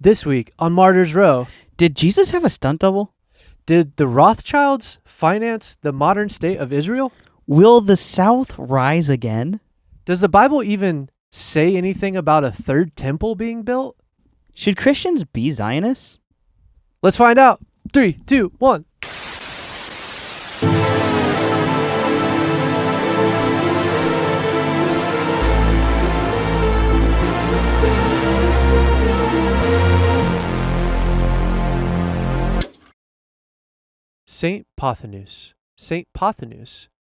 This week on Martyr's Row, Did Jesus have a stunt double? did the Rothschilds finance the modern state of Israel? Will the South rise again? Does the Bible even say anything about a third temple being built? Should Christians be Zionists? Let's find out. 3, 2, 1. Saint Pothinus,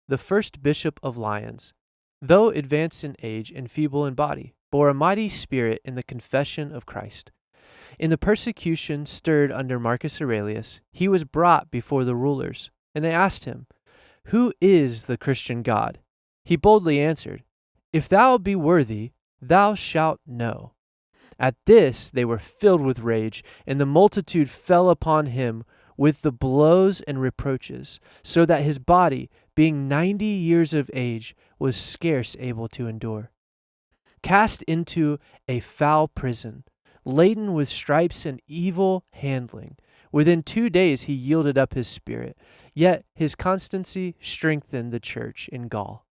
the first bishop of Lyons, though advanced in age and feeble in body, bore a mighty spirit in the confession of Christ. In the persecution stirred under Marcus Aurelius, he was brought before the rulers, and they asked him, "Who is the Christian God?" He boldly answered, "If thou be worthy, thou shalt know." At this they were filled with rage, and the multitude fell upon him with the blows and reproaches, so that his body, being 90 years of age, was scarce able to endure. Cast into a foul prison, laden with stripes and evil handling, within 2 days he yielded up his spirit, yet his constancy strengthened the church in Gaul.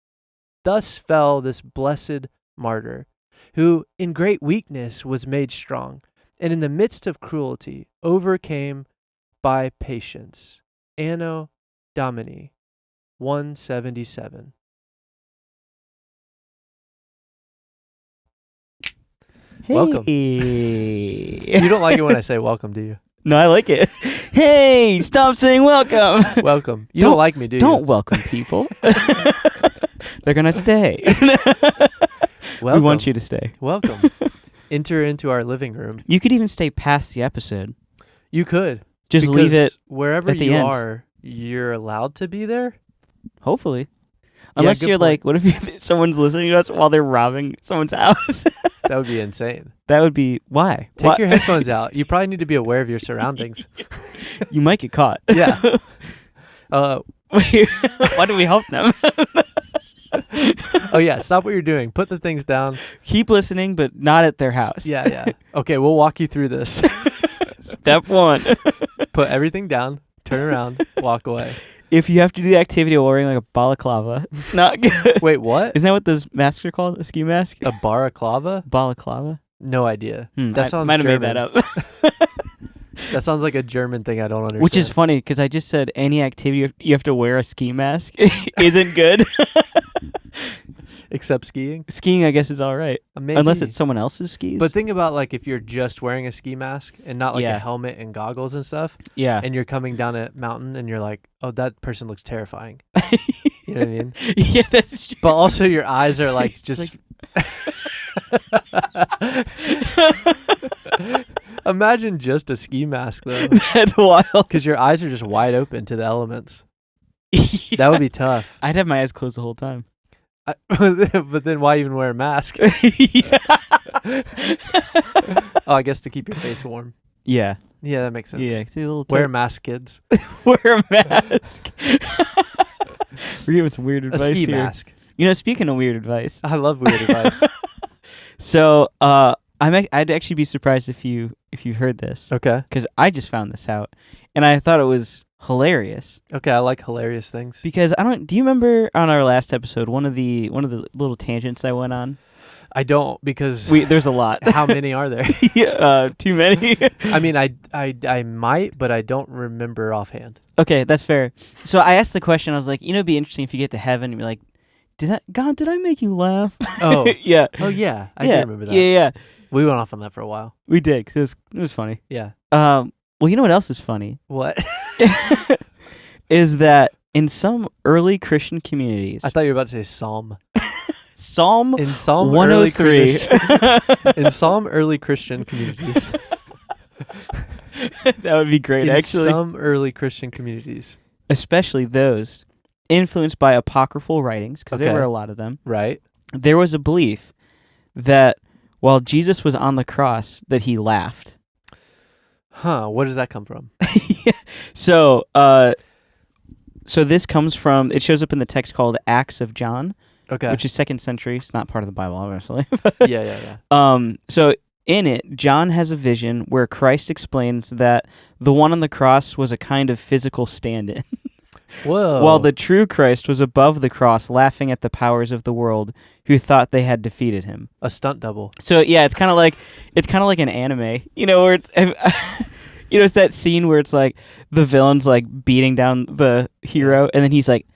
Thus fell this blessed martyr, who in great weakness was made strong, and in the midst of cruelty overcame by patience. Anno Domini 177. Hey. Welcome. You don't like it when I say welcome, do you? No, I like it. Hey, stop saying welcome. Welcome. You don't like me, do you? Don't welcome people. They're going to stay. Welcome. We want you to stay. Welcome. Enter into our living room. You could even stay past the episode. You could. Just because leave it wherever at the you end. are, you're allowed to be there. Hopefully. Unless good you're point. like, what if someone's listening to us while they're robbing someone's house? That would be insane. That would be, why? Take your headphones out. You probably need to be aware of your surroundings. You might get caught. Yeah. Wait, why do we help them? Oh, yeah. Stop what you're doing. Put the things down. Keep listening, but not at their house. Yeah. Okay, we'll walk you through this. Step 1. Put everything down, turn around, walk away. If you have to do the activity while wearing like a balaclava, it's not good. Wait, what? Isn't that what those masks are called? A ski mask? A balaclava? Balaclava? No idea. I Sounds might have German. made that up. That sounds like a German thing I don't understand. Which is funny because I just said any activity you have to wear a ski mask isn't good. Except skiing? Skiing, I guess, is all right. Maybe. Unless it's someone else's skis. But think about like if you're just wearing a ski mask and not like Yeah. a helmet and goggles and stuff, yeah. and you're coming down a mountain and you're like, oh, that person looks terrifying. You know what I mean? Yeah, that's true. But also your eyes are like just... Imagine just a ski mask though. That's wild. Because your eyes are just wide open to the elements. Yeah. That would be tough. I'd have my eyes closed the whole time. But then why even wear a mask? Yeah. Oh, I guess to keep your face warm. Yeah. Yeah, that makes sense. Yeah. See a little Wear a mask, kids. Wear a mask. We're giving some weird A advice ski here. mask. You know, speaking of weird advice. I love weird advice. So, I'd actually be surprised if you heard this, Okay. because I just found this out, and I thought it was hilarious. Okay, I like hilarious things. Because do you remember on our last episode one of the little tangents I went on? I don't, because There's a lot. how many are there? Too many. I mean, I might, but I don't remember offhand. Okay, that's fair. So I asked the question. I was like, it'd be interesting if you get to heaven and be like, did I make you laugh? Oh. Yeah. Oh, yeah. I yeah. do remember that. Yeah. We went off on that for a while. We did, because it was funny. Yeah. Well, you know what else is funny? What? Is that in some early Christian communities, I thought you were about to say Psalm. Psalm In Psalm 103. in Psalm early Christian communities. That would be great, In actually. some early Christian communities. Especially those influenced by apocryphal writings, because there Okay. were a lot of them. Right? There was a belief that while Jesus was on the cross, that he laughed. Huh. Where does that come from? So this comes from, it shows up in the text called Acts of John, Okay. which is 2nd century. It's not part of the Bible, obviously. Yeah. So in it, John has a vision where Christ explains that the one on the cross was a kind of physical stand-in, Whoa. while the true Christ was above the cross, laughing at the powers of the world who thought they had defeated him. A stunt double. So yeah, it's kind of like an anime, where it's that scene where it's like the villain's like beating down the hero, and then he's like,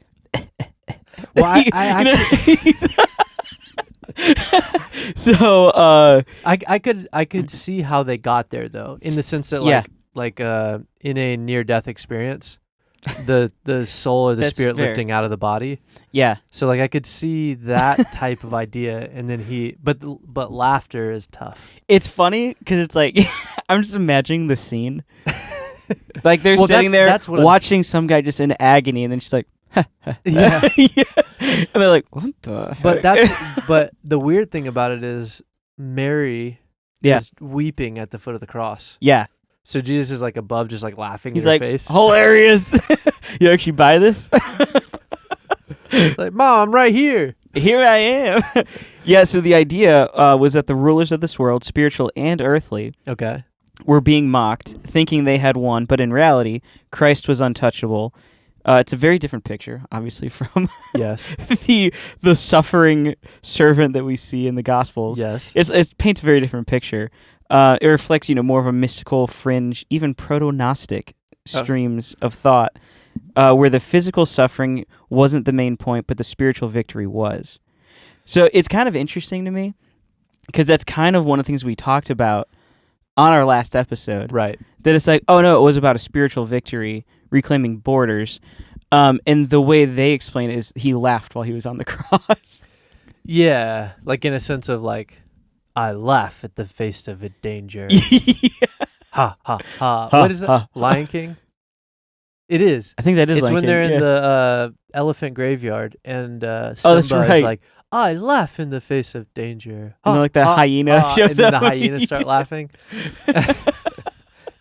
Well, I actually, so I could see how they got there though, in the sense that like in a near death experience, the soul or the That's spirit fair. lifting out of the body. yeah, So like I could see that type of idea, and then but laughter is tough. it's funny because it's like I'm just imagining the scene, like they're Well, sitting there that's what I'm watching some guy just in agony, and then she's like, Yeah. and they're like, what the? But heck? but the weird thing about it is Mary Yeah. is weeping at the foot of the cross. yeah. So Jesus is like above, just like laughing He's in her like, face. hilarious. You actually buy this? Like, Mom, I'm right here. Here I am. Yeah, so the idea was that the rulers of this world, spiritual and earthly, Okay. were being mocked, thinking they had won, but in reality, Christ was untouchable. It's a very different picture, obviously, from Yes. the suffering servant that we see in the Gospels. Yes. It paints a very different picture. It reflects, more of a mystical, fringe, even proto-Gnostic streams of thought, where the physical suffering wasn't the main point, but the spiritual victory was. So it's kind of interesting to me, because that's kind of one of the things we talked about on our last episode. Right. That it's like, oh no, it was about a spiritual victory, reclaiming borders. And the way they explain it is he laughed while he was on the cross. Yeah. Like in a sense of like, I laugh at the face of a danger. Yeah. Ha ha ha. Ha, What is it? ha. Lion King? It is. I think that is It's Lion when King, they're in yeah. the elephant graveyard and that's Simba right. is like, I laugh in the face of danger. And then, like, the hyena shows and then up. the hyenas start laughing.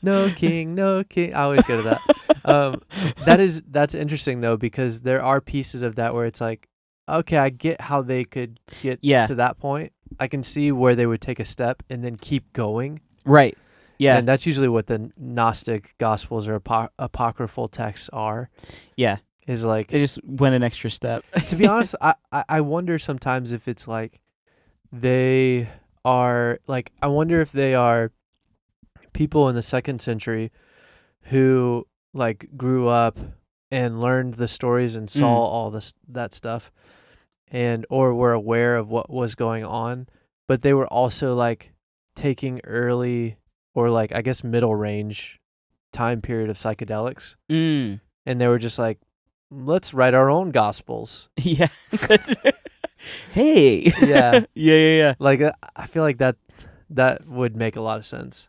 No king, no king. I always go to that. That's interesting though, because there are pieces of that where it's like, okay, I get how they could get to that point. I can see where they would take a step and then keep going. Right. Yeah. And that's usually what the Gnostic Gospels or apocryphal texts are. Yeah. Is like, They just went an extra step. to be honest, I wonder sometimes if it's like they are like, I wonder if they are people in the 2nd century who like grew up and learned the stories and saw all that stuff and or were aware of what was going on, but they were also like taking early or like I guess middle range time period of psychedelics, Mm. and they were just like, let's write our own gospels. Yeah. Hey. Yeah. Yeah. Like I feel like that would make a lot of sense.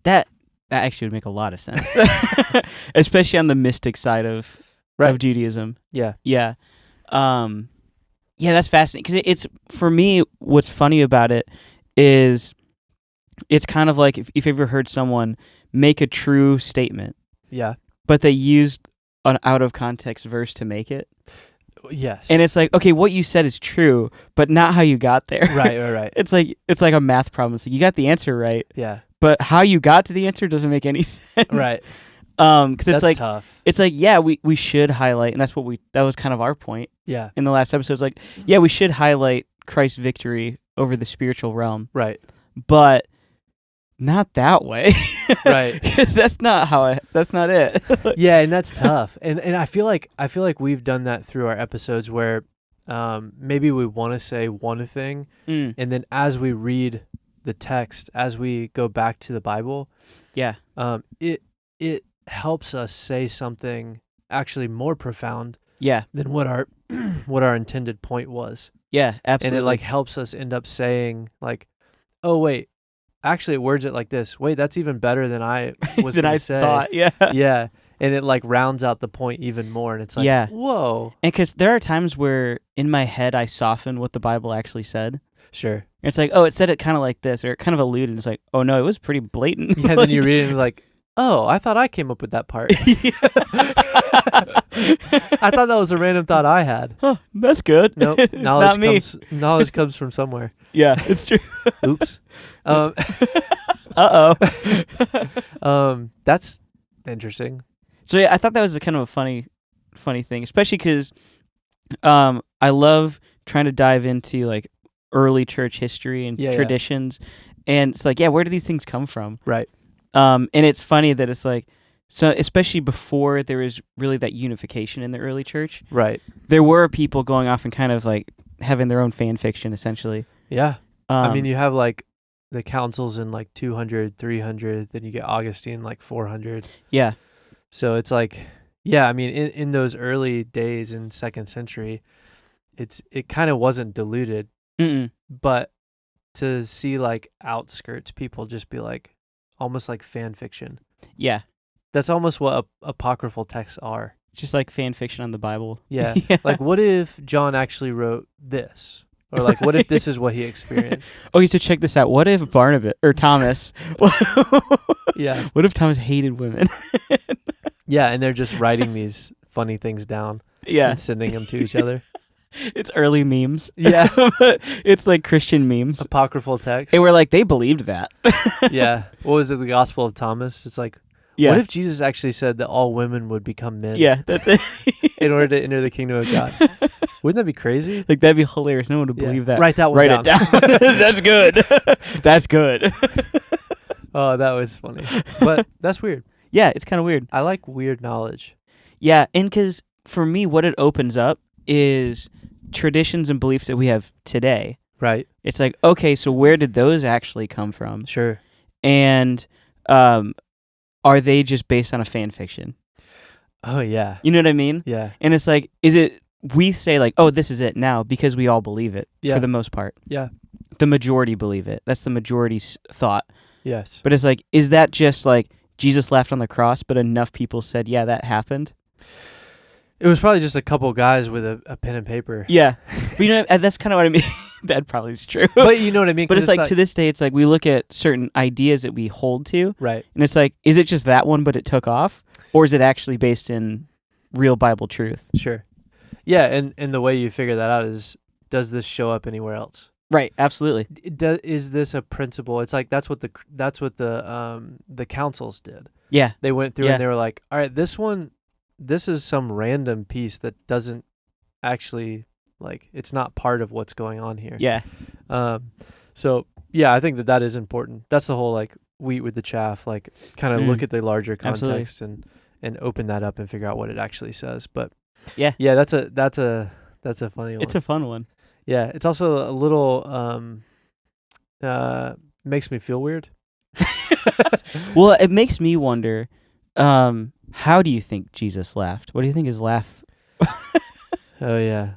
That actually would make a lot of sense. Especially on the mystic side of Judaism. Yeah. Yeah. Yeah, that's fascinating. Because it's, for me, what's funny about it is it's kind of like if you've ever heard someone make a true statement, Yeah. but they used an out-of-context verse to make it. Yes. And it's like, okay, what you said is true, but not how you got there. Right. It's like a math problem. It's like you got the answer right, Yeah. but how you got to the answer doesn't make any sense. Right. Because it's That's like tough. it's like, yeah, we should highlight, and that was kind of our point Yeah. in the last episode. It's like, yeah, we should highlight Christ's victory over the spiritual realm, Right. but not that way. Right. Because that's not it. Yeah, and that's tough. And I feel like we've done that through our episodes where maybe we want to say one thing, Mm. and then as we read the text, as we go back to the Bible, Yeah. It helps us say something actually more profound Yeah. than what our intended point was. Yeah, absolutely. And it like helps us end up saying like, oh wait, actually it words it like this. Wait, that's even better than I was than gonna I say. thought. Yeah. Yeah. And it like rounds out the point even more. And it's like, Yeah. whoa. And because there are times where in my head I soften what the Bible actually said. Sure. It's like, oh, it said it kind of like this, or it kind of alluded. And it's like, oh no, it was pretty blatant. Yeah, then you read it and you're like, oh, I thought I came up with that part. I thought that was a random thought I had. Huh, that's good. Nope. It's not me. Knowledge comes from somewhere. Yeah, it's true. Oops. Um, that's interesting. So yeah, I thought that was a kind of a funny thing, especially because I love trying to dive into like early church history and traditions, and it's like, where do these things come from? Right. And it's funny that it's like, so especially before there was really that unification in the early church, right? There were people going off and kind of like having their own fan fiction, essentially. Yeah. I mean, you have like the councils in like 200, 300, then you get Augustine like 400. Yeah. So it's like, yeah, I mean, in those early days in 2nd century, it kind of wasn't diluted. But to see like outskirts people just be like almost like fan fiction. Yeah. That's almost what apocryphal texts are. Just like fan fiction on the Bible. Yeah. Like, what if John actually wrote this? Or like, what if this is what he experienced? Okay, so check this out. What if Barnabas or Thomas? Yeah. What if Thomas hated women? Yeah, and they're just writing these funny things down. Yeah. And sending them to each other. It's early memes. Yeah. It's like Christian memes. Apocryphal texts. And we're like, they believed that. Yeah. What was it? The Gospel of Thomas? It's like, what if Jesus actually said that all women would become men? Yeah, that's it. In order to enter the kingdom of God. Wouldn't that be crazy? Like, that'd be hilarious. No one would believe that. Write that one Write down. it down. That's good. That's good. Oh, that was funny. But that's weird. Yeah, it's kind of weird. I like weird knowledge. Yeah, and because for me, what it opens up is traditions and beliefs that we have today. Right. It's like, okay, so where did those actually come from? Sure. And are they just based on a fan fiction? Oh, yeah. You know what I mean? Yeah. And it's like, we say like, oh, this is it now because we all believe it for the most part. Yeah. The majority believe it. That's the majority's thought. Yes. But it's like, is that just like Jesus laughed on the cross, but enough people said, yeah, that happened? It was probably just a couple guys with a pen and paper. Yeah. But you know, that's kind of what I mean. That probably is true. But you know what I mean? But it's like to this day, it's like we look at certain ideas that we hold to. Right. And it's like, is it just that one, but it took off? Or is it actually based in real Bible truth? Sure. Yeah, and the way you figure that out is, does this show up anywhere else? Right, absolutely. Is this a principle? It's like that's what the councils did. Yeah. They went through and they were like, all right, this is some random piece that doesn't actually, like, it's not part of what's going on here. Yeah. So yeah, I think that is important. That's the whole like wheat with the chaff, like kind of look at the larger context and open that up and figure out what it actually says. But yeah, that's a funny one. It's a fun one. Yeah, it's also a little makes me feel weird. Well, it makes me wonder, how do you think Jesus laughed? What do you think his laugh? Oh yeah.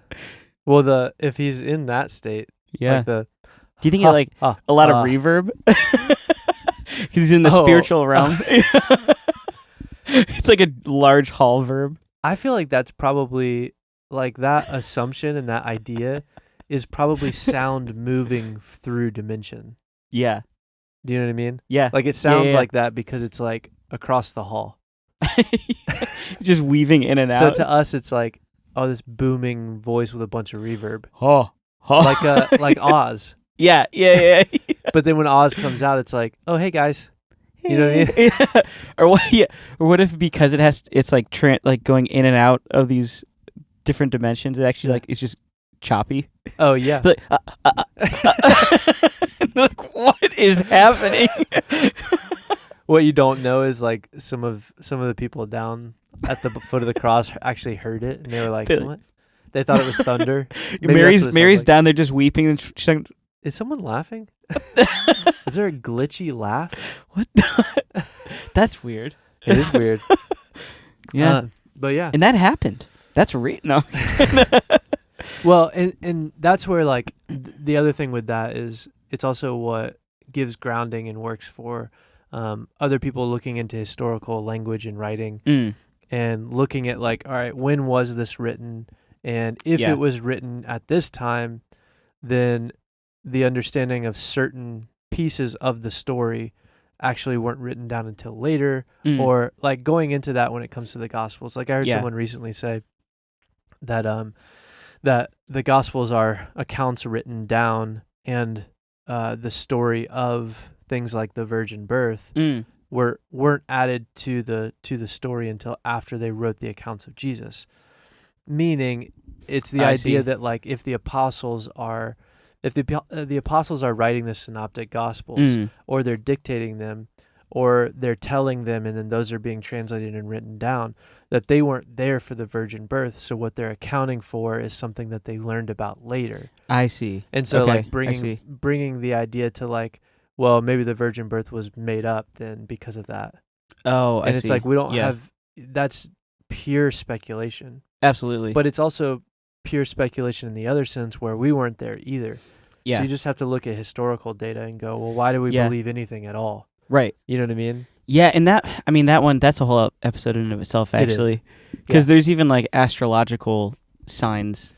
Well, if he's in that state, like do you think he like a lot of reverb? Because he's in the spiritual realm. It's like a large hall verb. I feel like that's probably like that assumption and that idea is probably sound moving through dimension. Yeah. Do you know what I mean? Yeah. Like it sounds like that because it's like across the hall. Just weaving in and out. So to us, it's like, oh, this booming voice with a bunch of reverb. Like Oz. Yeah. But then when Oz comes out, it's like, oh, hey guys. You know what I mean? Yeah. Or what if because it's like like going in and out of these different dimensions, it actually like it's just choppy. Oh yeah. Like, like what is happening? What you don't know is like some of the people down at the foot of the cross actually heard it and they were like, what? They thought it was thunder. Mary's down there just weeping and she's like, is someone laughing? Is there a glitchy laugh? What? That's weird. It is weird. Yeah. But yeah. And that happened. That's no. Well, and that's where like the other thing with that is it's also what gives grounding and works for other people looking into historical language and writing and looking at like, all right, when was this written? And if it was written at this time, then the understanding of certain pieces of the story actually weren't written down until later, Mm. or like going into that when it comes to the Gospels. Like I heard Yeah. someone recently say that that the Gospels are accounts written down, and the story of things like the virgin birth Mm. weren't added to the story until after they wrote the accounts of Jesus. Meaning, it's the I idea see. that like if the apostles are writing the synoptic gospels, Mm. or they're dictating them, or they're telling them, and then those are being translated and written down, that they weren't there for the virgin birth. So what they're accounting for is something that they learned about later. I see. And so Okay, like I see. bringing the idea to like, well, maybe the virgin birth was made up then because of that. Oh, I And see. it's like we don't Yeah. have, that's pure speculation. Absolutely. But it's also pure speculation in the other sense where we weren't there either. yeah. So you just have to look at historical data and go, well, why do we Yeah. believe anything at all? Right. You know what I mean? Yeah, and that one, that's a whole episode in and of itself, It is. actually. Because there's even like astrological signs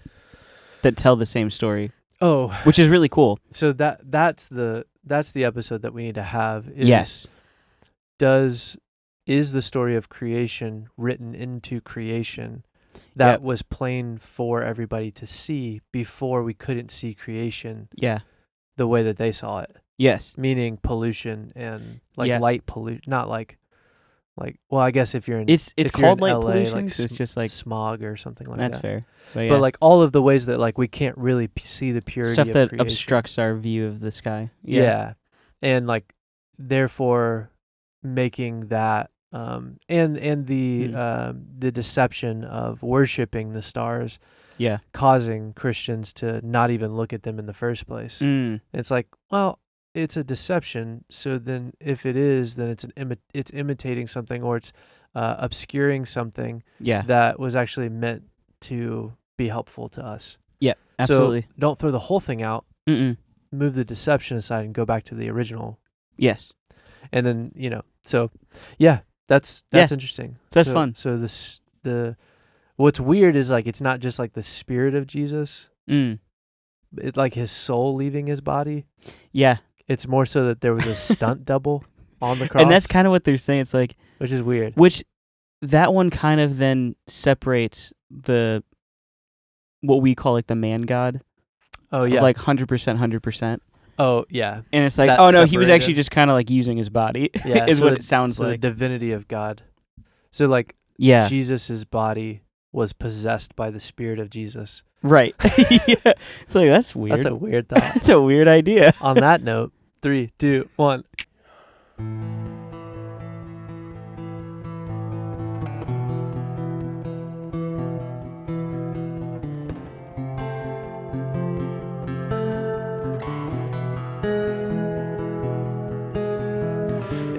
that tell the same story, Oh, which is really cool. so that's the episode that we need to have. Is, Yes. is the story of creation written into creation that Yep. was plain for everybody to see before we couldn't see creation Yeah. the way that they saw it? Yes. Meaning pollution and like Yeah. light pollution, not like well, I guess if you're in It's if you're called in light LA, pollution. like So it's just like smog or something like that's that. fair. But, yeah. But like all of the ways that like we can't really see the purity stuff of that creation. obstructs our view of the sky. Yeah. And like therefore making that and the deception of worshiping the stars Yeah. causing Christians to not even look at them in the first place. Mm. It's like, well, it's a deception. So then if it is, then it's imitating something, or it's obscuring something Yeah. that was actually meant to be helpful to us. Yeah. Absolutely. So don't throw the whole thing out. Mm-mm. Move the deception aside and go back to the original. Yes. And then, so yeah, that's interesting. That's fun. So what's weird is like it's not just like the spirit of Jesus. Mm. It's like his soul leaving his body. Yeah. It's more so that there was a stunt double on the cross. And that's kind of what they're saying. It's like, which is weird. which that one kind of then separates what we call like the man God. Oh Of yeah. like 100%. Oh yeah. And it's like, That's oh no, he was separated. actually just kind of like using his body. Yeah. is so what the- it sounds so like. the divinity of God. So like Yeah. Jesus's body was possessed by the spirit of Jesus. Right. Yeah. It's like, that's weird. That's a weird thought. That's a weird idea. On that note, 3, 2, 1.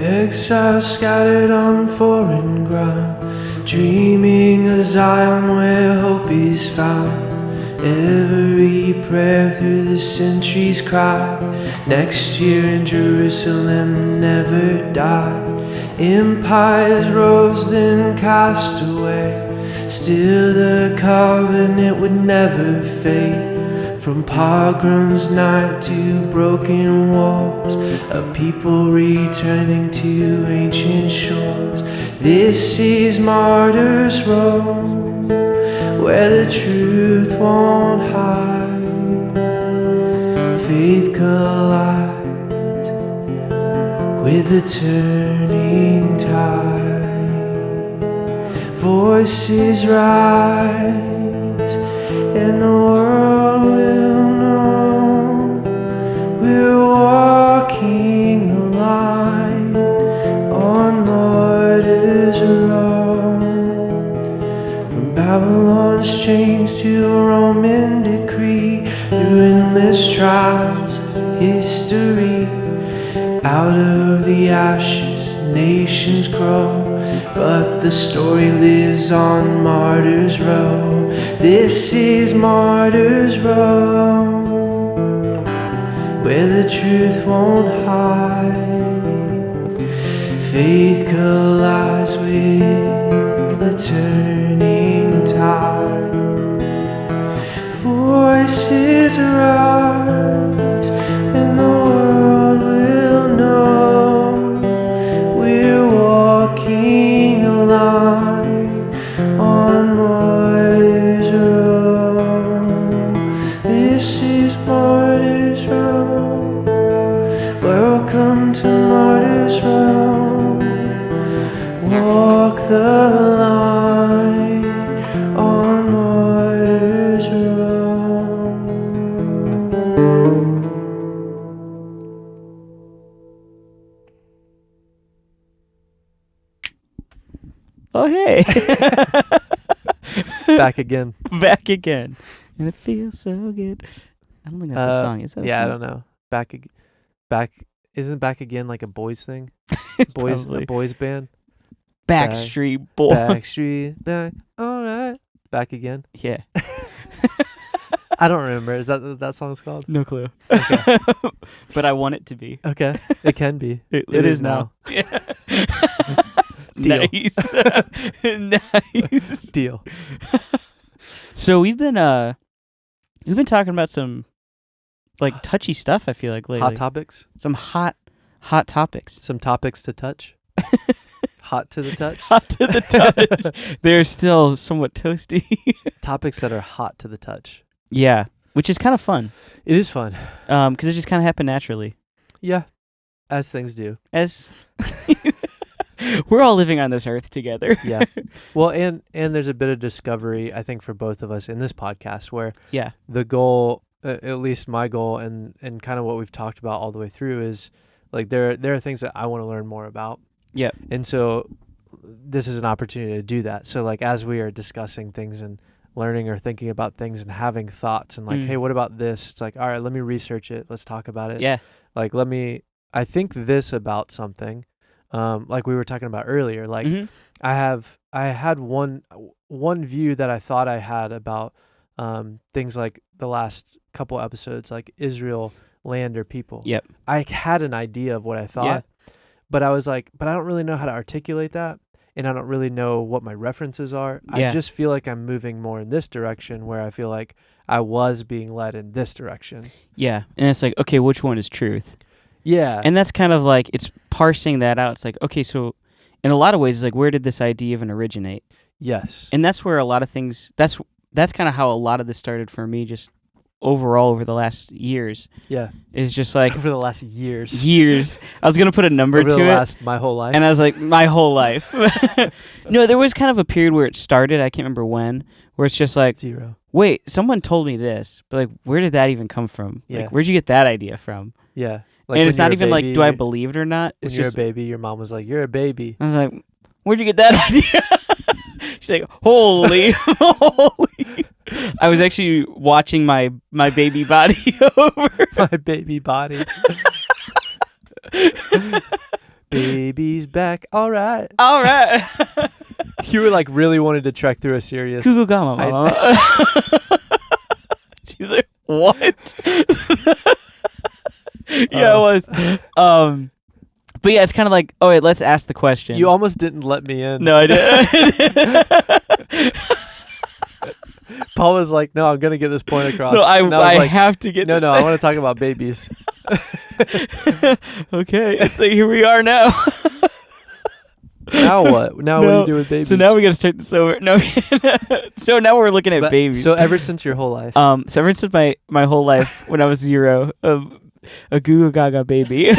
Exiles scattered on foreign ground, dreaming of Zion where hope is found. Every prayer through the centuries cried, next year in Jerusalem never died. Empires rose then cast away, still the covenant would never fade. From pogroms night to broken walls, a people returning to ancient shores. This is Martyr's Road, where the truth won't hide. Faith collides with the turning tide. Voices rise and the world will know we're walking the line on Martyr's Road. From Babylon's chains to a Roman decree, through endless trials of history, out of the ashes nations grow, but the story lives on Martyr's Road. This is Martyr's Road, where the truth won't hide. Faith collides with the turning tide. Voices rise and the world will know walking a line on Martyr's Road. This is Martyr's Road. Welcome to Martyr's Road. Walk the line on Martyr's Road. Oh, hey. Back again. Back again. And it feels so good. I don't think that's a song. Is that a song? I don't know. Back. Isn't Back Again like a boys thing? A boys band? Backstreet Boy. Backstreet, back. All right. Back Again. Yeah. I don't remember. Is that what that song's called? No clue. Okay. But I want it to be. Okay. It can be. It is now. Yeah. Deal. Nice. Nice. Deal. So we've been talking about some like touchy stuff, I feel like, lately. Hot topics? Some hot topics. Some topics to touch? Hot to the touch? Hot to the touch. They're still somewhat toasty. Topics that are hot to the touch. Yeah, which is kind of fun. It is fun. Because it just kind of happened naturally. Yeah, as things do. As we're all living on this earth together. Yeah. Well, and there's a bit of discovery, I think, for both of us in this podcast where the goal, at least my goal and kind of what we've talked about all the way through is like there are things that I want to learn more about. Yeah. And so this is an opportunity to do that. So like as we are discussing things and learning or thinking about things and having thoughts and like, hey, what about this? It's like, all right, let me research it. Let's talk about it. Yeah. Like I think this about something. Like we were talking about earlier, like I had one view that I thought I had about things like the last couple episodes, like Israel, land, or people. Yep. I had an idea of what I thought, but I was like, but I don't really know how to articulate that, and I don't really know what my references are. I just feel like I'm moving more in this direction where I feel like I was being led in this direction. Yeah. And it's like, okay, which one is truth? Yeah. And that's kind of like, it's parsing that out. It's like, okay, so in a lot of ways, it's like, where did this idea even originate? Yes. And that's where a lot of things, that's kind of how a lot of this started for me, just overall over the last years. Yeah. It's just like. Over the last years. I was going to put a number over to the it. last, my whole life. And I was like, my whole life. No, there was kind of a period where it started, I can't remember when, where it's just like. 0. Wait, someone told me this, but like, where did that even come from? Yeah. Like, where'd you get that idea from? Yeah. Like and it's not even like, do I believe it or not? It's when just you're a baby, your mom was like, you're a baby. I was like, where'd you get that idea? She's like, holy. I was actually watching my baby body over. My baby body. Baby's back. All right. You were like really wanted to trek through a serious. Google Gama. She's like, what? Yeah, it was. But yeah, it's kind of like, oh wait, let's ask the question. You almost didn't let me in. No, I didn't. Paul was like, no, I'm going to get this point across. No, I have to get No, I want to talk about babies. Okay, it's like, here we are now. Now what? Now what do you do with babies? So now we got to start this over. No. So now we're looking at babies. So ever since your whole life. So ever since my whole life, when I was 0, a Goo Gaga baby.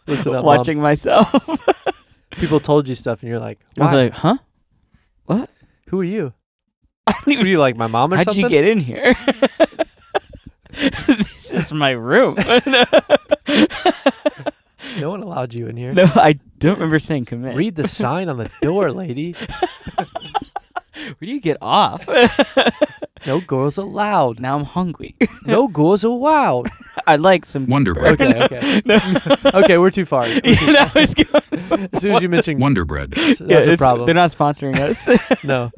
Listen up, watching Mom. myself. People told you stuff and you're like, why? I was like, huh? What? Who are you? Were you like my mom or How'd something? you get in here? This is my room. No one allowed you in here. No, I don't remember saying come in. Read the sign on the door, lady. Where do you get off? No girls allowed. Now I'm hungry. No girls allowed. I'd like some Wonder Bread. Okay. No. Okay, we're too far. As soon as you mentioned Wonder Bread. that's a problem. They're not sponsoring us. No.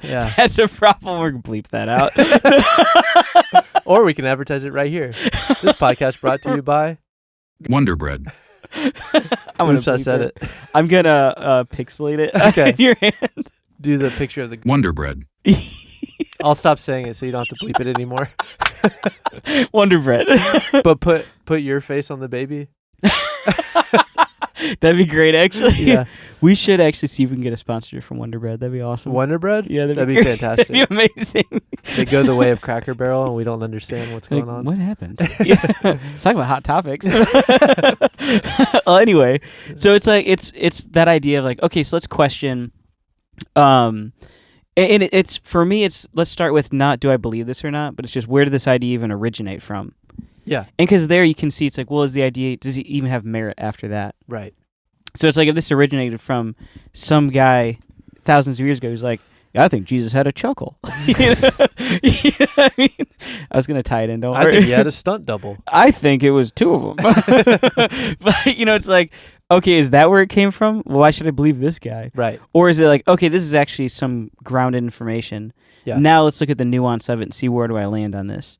Yeah. That's a problem. We're going to bleep that out. Or we can advertise it right here. This podcast brought to you by Wonder Bread. Oops, I said it. I'm going to pixelate it Okay. in your hand. Do the picture of the... Wonder Bread. I'll stop saying it so you don't have to bleep it anymore. Wonder Bread. But put your face on the baby. That'd be great, actually. Yeah. We should actually see if we can get a sponsorship from Wonder Bread. That'd be awesome. Wonder Bread? Yeah, That'd be great. fantastic. That'd be amazing. They go the way of Cracker Barrel, and we don't understand what's going on. What happened? Yeah. Talking about hot topics. Well, anyway, so it's like it's that idea of like, okay, so let's question. And it's for me, it's let's start with not do I believe this or not, but it's just where did this idea even originate from? Yeah. And because there you can see it's like, well, is the idea, does it even have merit after that? Right. So it's like if this originated from some guy thousands of years ago who's like, yeah, I think Jesus had a chuckle. You know what I mean? I was going to tie it in, don't worry. I think he had a stunt double. I think it was two of them. But, it's like, okay, is that where it came from? Well, why should I believe this guy? Right. Or is it like, okay, this is actually some grounded information. Yeah. Now let's look at the nuance of it and see where do I land on this.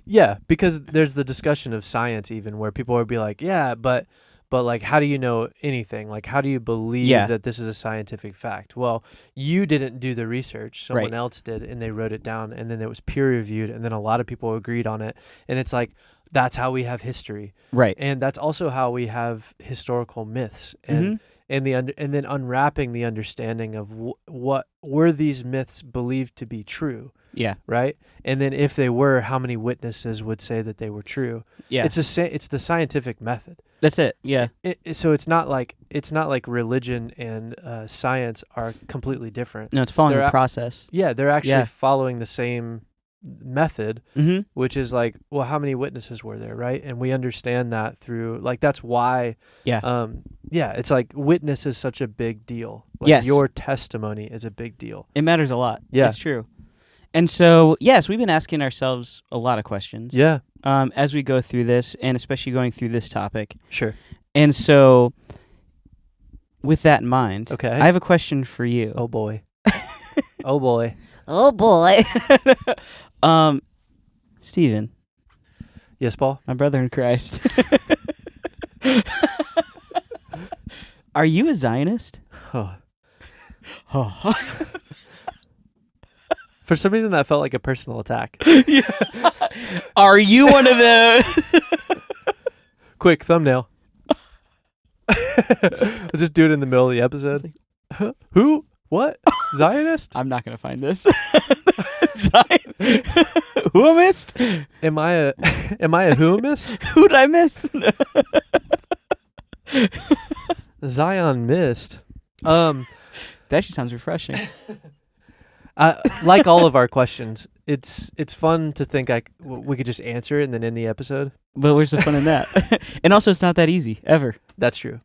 Yeah, because there's the discussion of science even where people would be like, yeah, but like, how do you know anything? Like, how do you believe that this is a scientific fact? Well, you didn't do the research. Someone else did, and they wrote it down, and then it was peer-reviewed, and then a lot of people agreed on it. And it's like, that's how we have history. Right. And that's also how we have historical myths. And and then unwrapping the understanding of what were these myths believed to be true. Yeah. Right. And then if they were, how many witnesses would say that they were true? Yeah. It's the scientific method. That's it. Yeah. So it's not like religion and science are completely different. No, it's following the process. Yeah, they're actually following the same method, which is like, well, how many witnesses were there, right? And we understand that through, like, that's why, it's like witness is such a big deal. Like, your testimony is a big deal. It matters a lot. Yeah. It's true. And so, yes, we've been asking ourselves a lot of questions. Yeah. As we go through this, and especially going through this topic. Sure. And so, with that in mind, okay, I have a question for you. Oh, boy. Oh, boy. Oh, boy. Stephen. Yes, Paul? My brother in Christ. Are you a Zionist? For some reason, that felt like a personal attack. Are you one of the... Quick, thumbnail. We'll just do it in the middle of the episode. Who? What? Zionist? I'm not going to find this. Who I missed? Am I a who missed? Who did I miss? Zion missed. That actually sounds refreshing. Like all of our questions, it's fun to think we could just answer it and then end the episode. But where's the fun in that? And also, it's not that easy, ever. That's true.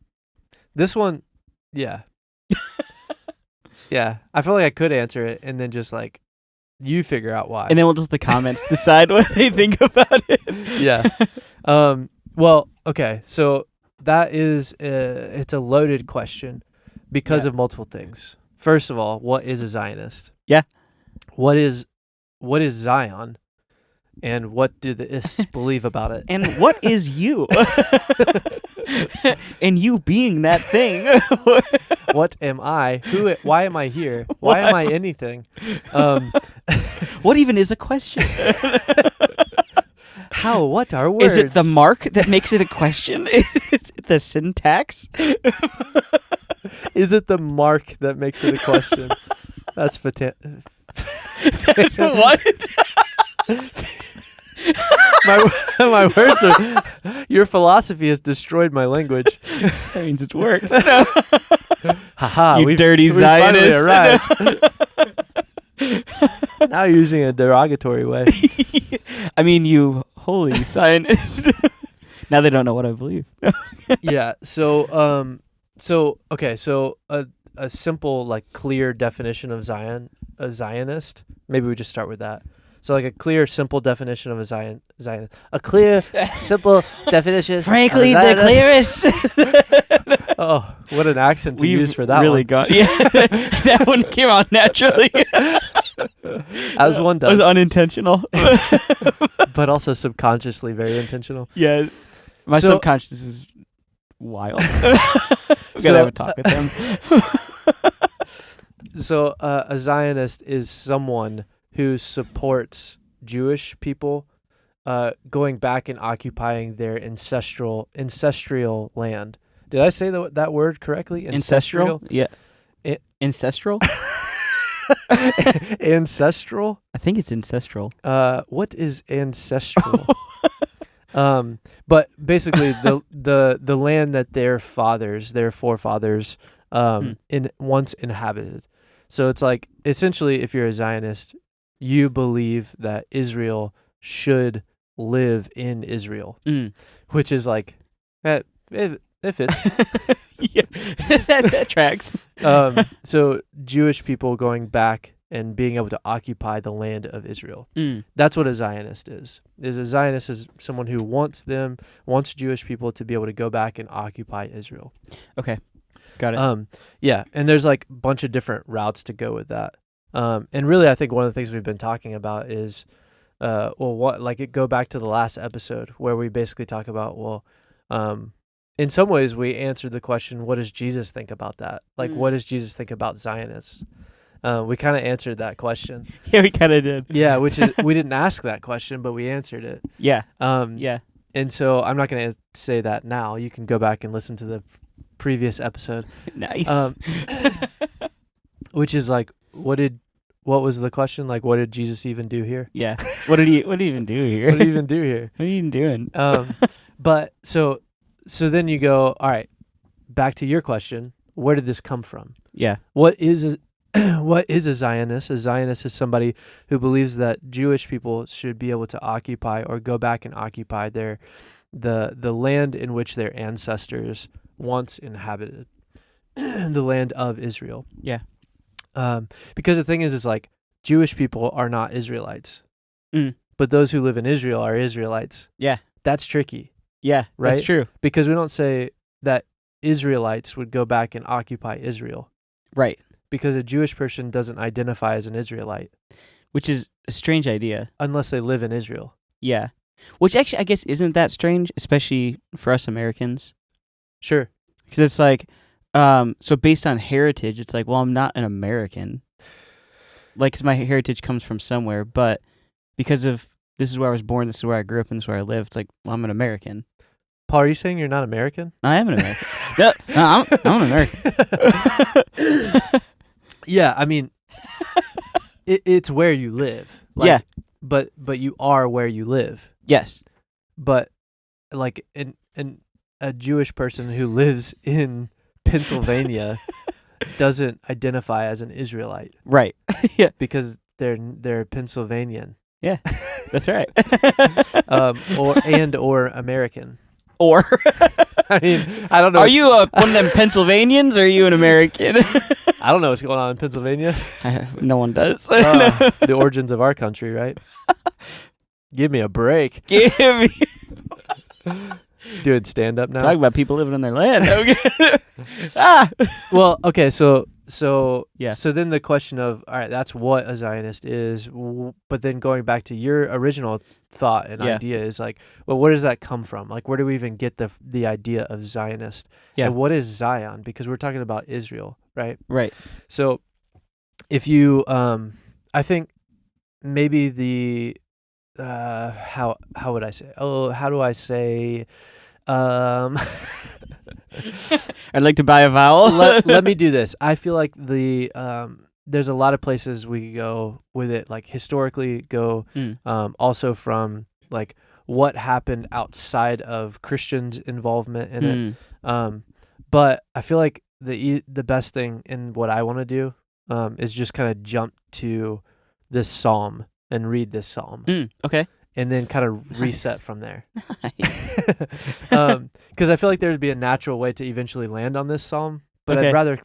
This one, yeah. Yeah. I feel like I could answer it and then just like, you figure out why. And then we'll just the comments decide what they think about it. Yeah. Well, okay. So that is, it's a loaded question because of multiple things. First of all, what is a Zionist? Yeah. What is Zion? And what do the ists believe about it? And what is you? And you being that thing. What am I? Why am I here? Why am I anything? What even is a question? How? What are words? Is it the mark that makes it a question? Is it the syntax? Is it the mark that makes it a question? That's fantastic. What? My words are... Your philosophy has destroyed my language. That means it's worked. Haha, you dirty Zionist. Now you're using a derogatory way. I mean, you holy Zionist. Now they don't know what I believe. Yeah. So okay. So a simple, like, clear definition of a Zionist. Maybe we just start with that. So, like, a clear, simple definition of a Zionist. A clear, simple definition. Frankly, the clearest. Oh, what an accent to use for that really one. got, yeah, that one came out naturally. As one does. It was unintentional. But also subconsciously very intentional. Yeah. My subconscious is wild. We gotta have a talk with them. So, a Zionist is someone who supports Jewish people going back and occupying their ancestral land Did I say that word correctly? Ancestral? Yeah. Ancestral? Ancestral? I think it's ancestral. What is ancestral? But basically the land that their forefathers once inhabited. So it's like essentially if you're a Zionist, you believe that Israel should live in Israel, which is like it fits. Yeah, that tracks. So Jewish people going back and being able to occupy the land of Israel. That's what a Zionist is. A Zionist is someone who wants Jewish people to be able to go back and occupy Israel. Okay, got it. Yeah, and there's like a bunch of different routes to go with that. And really, I think one of the things we've been talking about is, go back to the last episode where we basically talk about, in some ways we answered the question, what does Jesus think about that? Like, what does Jesus think about Zionists? We kind of answered that question. Yeah, we kind of did. Yeah, which is, we didn't ask that question, but we answered it. Yeah. Yeah. And so I'm not going to say that now. You can go back and listen to the previous episode. Nice. Which is like, what was the question? Like, what did Jesus even do here? Yeah. What did he even do here? What did he even do here? What are you even doing? But so then you go, all right, back to your question. Where did this come from? Yeah. What is a Zionist? A Zionist is somebody who believes that Jewish people should be able to occupy or go back and occupy the land in which their ancestors once inhabited, the land of Israel. Yeah. Because the thing is like Jewish people are not Israelites, but those who live in Israel are Israelites. Yeah. That's tricky. Yeah, right? That's true. Because we don't say that Israelites would go back and occupy Israel. Right. Because a Jewish person doesn't identify as an Israelite. Which is a strange idea. Unless they live in Israel. Yeah. Which actually, I guess, isn't that strange, especially for us Americans. Sure. Because it's like, so based on heritage, it's like, well, I'm not an American. Like, 'cause my heritage comes from somewhere, but because of this is where I was born, this is where I grew up, and this is where I live, it's like, well, I'm an American. Paul, are you saying you're not American? I am an American. No, I'm an American. Yeah, I mean, it's where you live. Like, yeah. But you are where you live. Yes. But like a Jewish person who lives in Pennsylvania doesn't identify as an Israelite. Right. Yeah. Because they're Pennsylvanian. Yeah. That's right. or American. Or I mean, I don't know. Are you one of them Pennsylvanians or are you an American? I don't know what's going on in Pennsylvania. No one does. The origins of our country, right? Give me a break. Give me. Doing stand up now. Talk about people living in their land. Okay. Well, okay, so yeah. So then the question of, all right, that's what a Zionist is, but then going back to your original thought and idea is like, well, where does that come from? Like, where do we even get the idea of Zionist? Yeah. And what is Zion? Because we're talking about Israel, right? Right. So if you, I think maybe the, how would I say? Oh, how do I say? I'd like to buy a vowel. let me do this. I feel like there's a lot of places we could go with it, like historically go, also from like what happened outside of Christians' involvement in it. But I feel like the best thing in what I want to do is just kind of jump to this psalm and read this psalm. Okay. And then kind of reset from there. Nice. Because I feel like there'd be a natural way to eventually land on this psalm, but Okay. I'd rather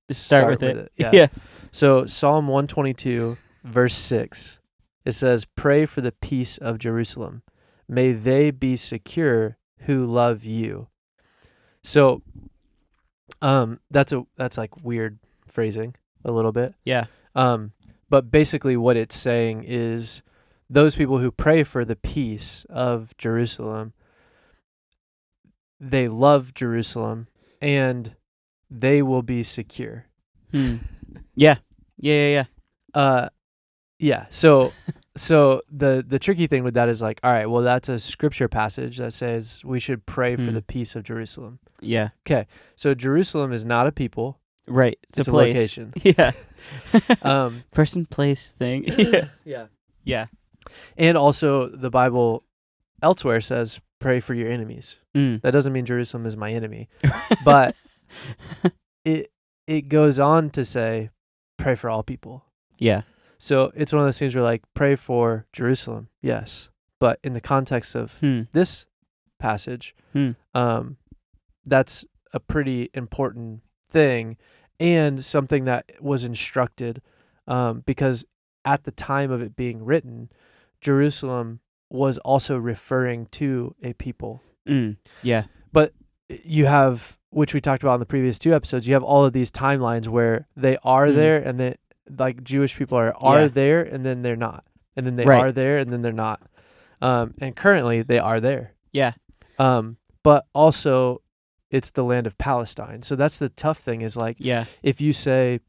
start with it. Yeah. So Psalm 122, verse 6, it says, "Pray for the peace of Jerusalem. May they be secure who love you." So that's like weird phrasing a little bit. Yeah. But basically what it's saying is those people who pray for the peace of Jerusalem, they love Jerusalem and they will be secure. Yeah. Yeah. Yeah. So So the tricky thing with that is like, all right, well, that's a scripture passage that says we should pray for the peace of Jerusalem. Yeah. Okay, so Jerusalem is not a people. Right. It's a place. location. Yeah. Um, Person, place, thing. Yeah. yeah. Yeah. And also the Bible elsewhere says pray for your enemies. That doesn't mean Jerusalem is my enemy, but it goes on to say pray for all people. Yeah. So it's one of those things where like pray for Jerusalem, yes, but in the context of this passage, that's a pretty important thing and something that was instructed because at the time of it being written, Jerusalem was also referring to a people. Yeah. But you have, which we talked about in the previous 2 episodes, you have all of these timelines where they are there and they, like Jewish people are there and then they're not. And then they are there and then they're not. And currently they are there. Yeah. But also it's the land of Palestine. So that's the tough thing is like, if you say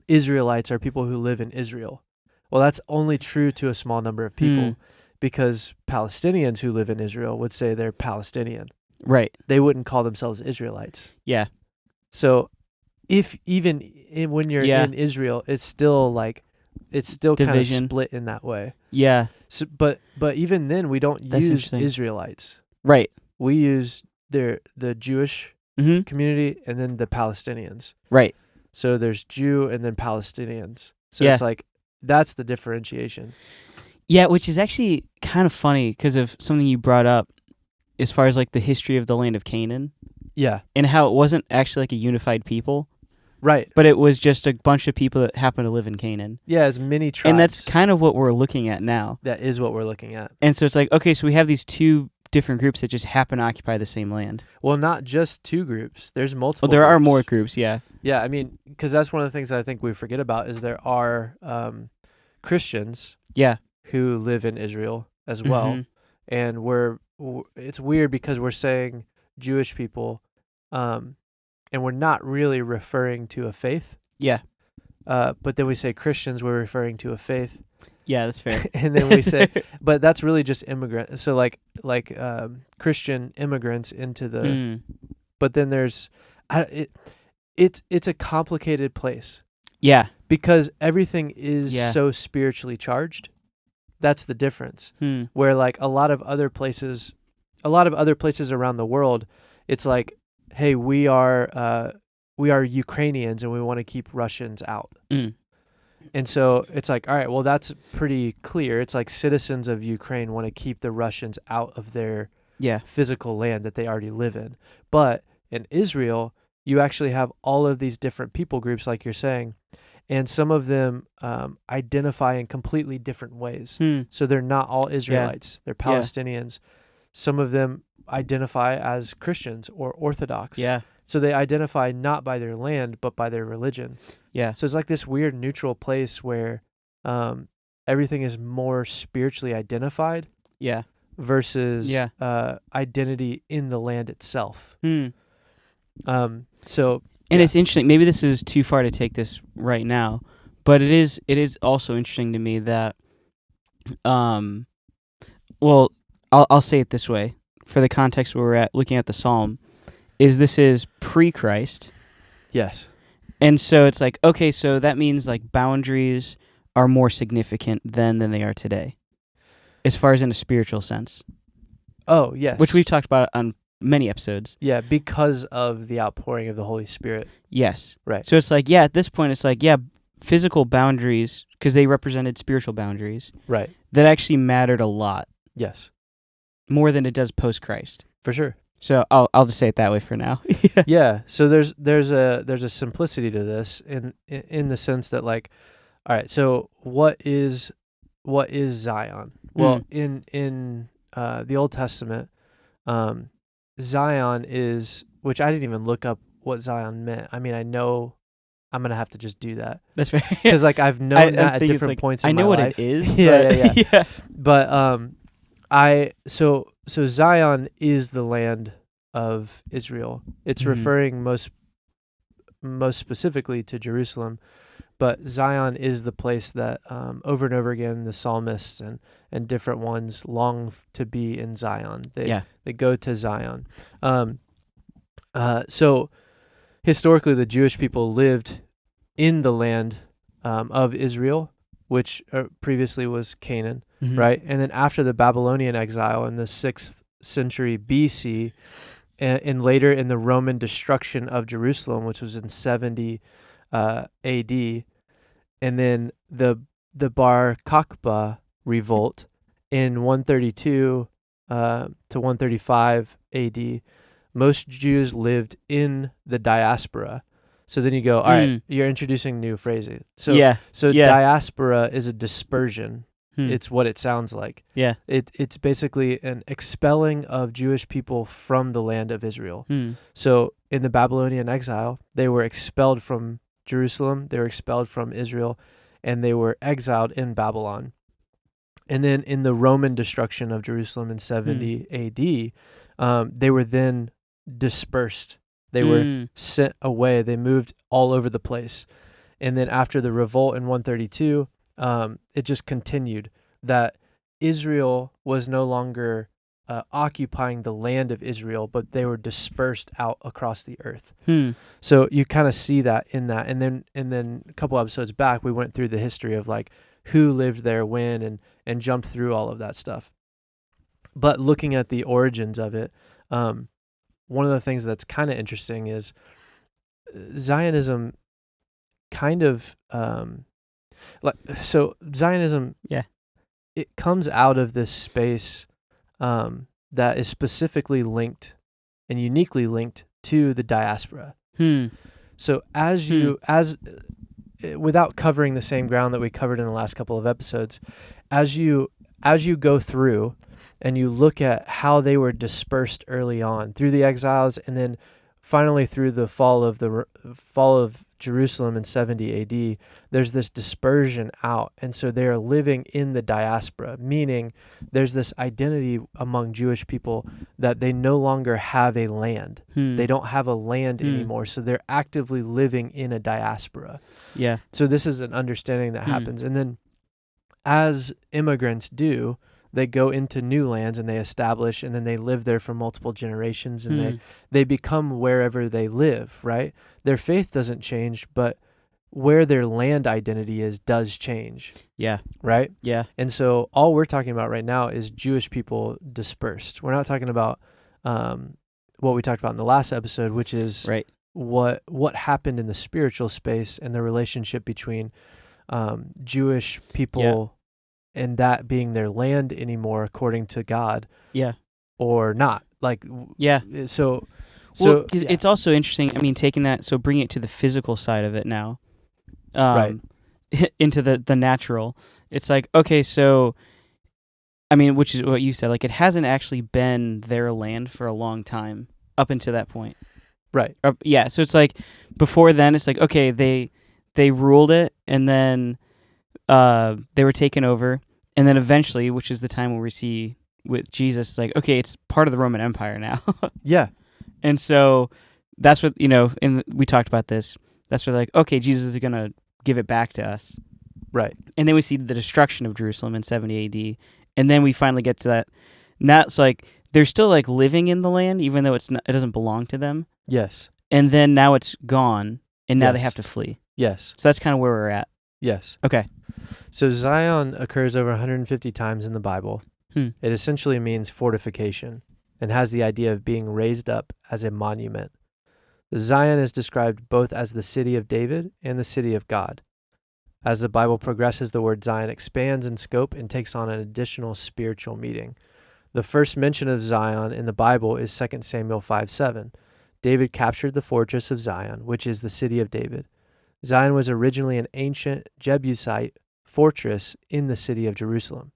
Israelites are people who live in Israel, well, that's only true to a small number of people because Palestinians who live in Israel would say they're Palestinian. Right. They wouldn't call themselves Israelites. Yeah. So if even when you're in Israel, it's still like, it's still kind of split in that way. Yeah. So, but even then, we don't use Israelites. Right. We use the Jewish community and then the Palestinians. Right. So there's Jew and then Palestinians. So it's like, that's the differentiation. Yeah, which is actually kind of funny because of something you brought up as far as like the history of the land of Canaan. Yeah. And how it wasn't actually like a unified people. Right. But it was just a bunch of people that happened to live in Canaan. Yeah, as many tribes. And that's kind of what we're looking at now. That is what we're looking at. And so it's like, okay, so we have these 2 different groups that just happen to occupy the same land. Well, not just 2 groups. There's multiple Well, there groups. are more groups, yeah. Yeah, I mean, because that's one of the things I think we forget about is there are Christians who live in Israel as well. And it's weird because we're saying Jewish people and we're not really referring to a faith. Yeah. But then we say Christians, we're referring to a faith. Yeah, that's fair. And then we say, but that's really just immigrant. So like Christian immigrants into the, but then there's, it's a complicated place. Yeah. Because everything is so spiritually charged. That's the difference. Where like a lot of other places around the world, it's like, hey, we are Ukrainians and we want to keep Russians out. And so it's like, all right, well, that's pretty clear. It's like citizens of Ukraine want to keep the Russians out of their physical land that they already live in. But in Israel, you actually have all of these different people groups, like you're saying, and some of them identify in completely different ways. So they're not all Israelites. They're Palestinians. Some of them identify as Christians or Orthodox. So they identify not by their land, but by their religion. So it's like this weird neutral place where everything is more spiritually identified versus identity in the land itself. And it's interesting. Maybe this is too far to take this right now, but it is also interesting to me that, well, I'll say it this way for the context where we're at, looking at the Psalm, this is pre-Christ. Yes. And so it's like, okay, so that means like boundaries are more significant then than they are today, as far as in a spiritual sense. Oh, yes. Which we've talked about on many episodes. Yeah, because of the outpouring of the Holy Spirit. Yes. Right. So it's like, at this point, it's like, physical boundaries, because they represented spiritual boundaries. Right. That actually mattered a lot. Yes. More than it does post-Christ. For sure. So I'll just say it that way for now. Yeah. So there's a simplicity to this in the sense that like, all right. So what is Zion? Well, in the Old Testament, Zion is, which I didn't even look up what Zion meant. I mean, I know I'm gonna have to just do that. That's fair. Because like I've known that at different points in my life. I know what it is. Yeah. But so Zion is the land of Israel. It's referring most most specifically to Jerusalem. But Zion is the place that over and over again the psalmists and different ones long to be in Zion. They go to Zion. So historically, the Jewish people lived in the land of Israel, which previously was Canaan, right? And then after the Babylonian exile in the 6th century BC, and later in the Roman destruction of Jerusalem, which was in 70 AD, and then the Bar Kokhba revolt in 132 to 135 AD, most Jews lived in the diaspora. So then you go, all right, you're introducing new phrasing. So diaspora is a dispersion. It's what it sounds like. Yeah. It's basically an expelling of Jewish people from the land of Israel. So in the Babylonian exile, they were expelled from Jerusalem, they were expelled from Israel, and they were exiled in Babylon. And then in the Roman destruction of Jerusalem in 70 AD, they were then dispersed. They were sent away. They moved all over the place. And then after the revolt in 132, it just continued that Israel was no longer occupying the land of Israel, but they were dispersed out across the earth. So you kind of see that in that. And then a couple episodes back, we went through the history of like who lived there when and jumped through all of that stuff. But looking at the origins of it, one of the things that's kind of interesting is Zionism kind of Zionism, it comes out of this space that is specifically linked and uniquely linked to the diaspora. So without covering the same ground that we covered in the last couple of episodes, as you go through and you look at how they were dispersed early on through the exiles, and then finally through the fall of Jerusalem in 70 AD, there's this dispersion out. And so they are living in the diaspora, meaning there's this identity among Jewish people that they no longer have a land. They don't have a land anymore. So they're actively living in a diaspora. Yeah. So this is an understanding that happens. And then as immigrants do, they go into new lands and they establish, and then they live there for multiple generations, and they become wherever they live, right? Their faith doesn't change, but where their land identity is does change. Yeah. Right? Yeah. And so all we're talking about right now is Jewish people dispersed. We're not talking about what we talked about in the last episode, which is what happened in the spiritual space and the relationship between Jewish people and that being their land anymore according to God. Yeah. Or not. Like, so it's also interesting. I mean, taking that, so bringing it to the physical side of it now, into the natural. It's like, okay, so, I mean, which is what you said, like, it hasn't actually been their land for a long time up until that point. Right. So it's like, before then, it's like, okay, they ruled it, and then they were taken over, and then eventually, which is the time where we see with Jesus, like, okay, it's part of the Roman Empire now. Yeah. And so that's what, and we talked about this, that's where like, okay, Jesus is going to give it back to us. Right. And then we see the destruction of Jerusalem in 70 AD, and then we finally get to that. Now it's like, they're still like living in the land, even though it doesn't belong to them. Yes. And then now it's gone, and now they have to flee. Yes. So that's kind of where we're at. Yes. Okay. So Zion occurs over 150 times in the Bible. It essentially means fortification and has the idea of being raised up as a monument. Zion is described both as the city of David and the city of God. As the Bible progresses, the word Zion expands in scope and takes on an additional spiritual meaning. The first mention of Zion in the Bible is 2 Samuel 5:7. David captured the fortress of Zion, which is the city of David. Zion was originally an ancient Jebusite fortress in the city of Jerusalem.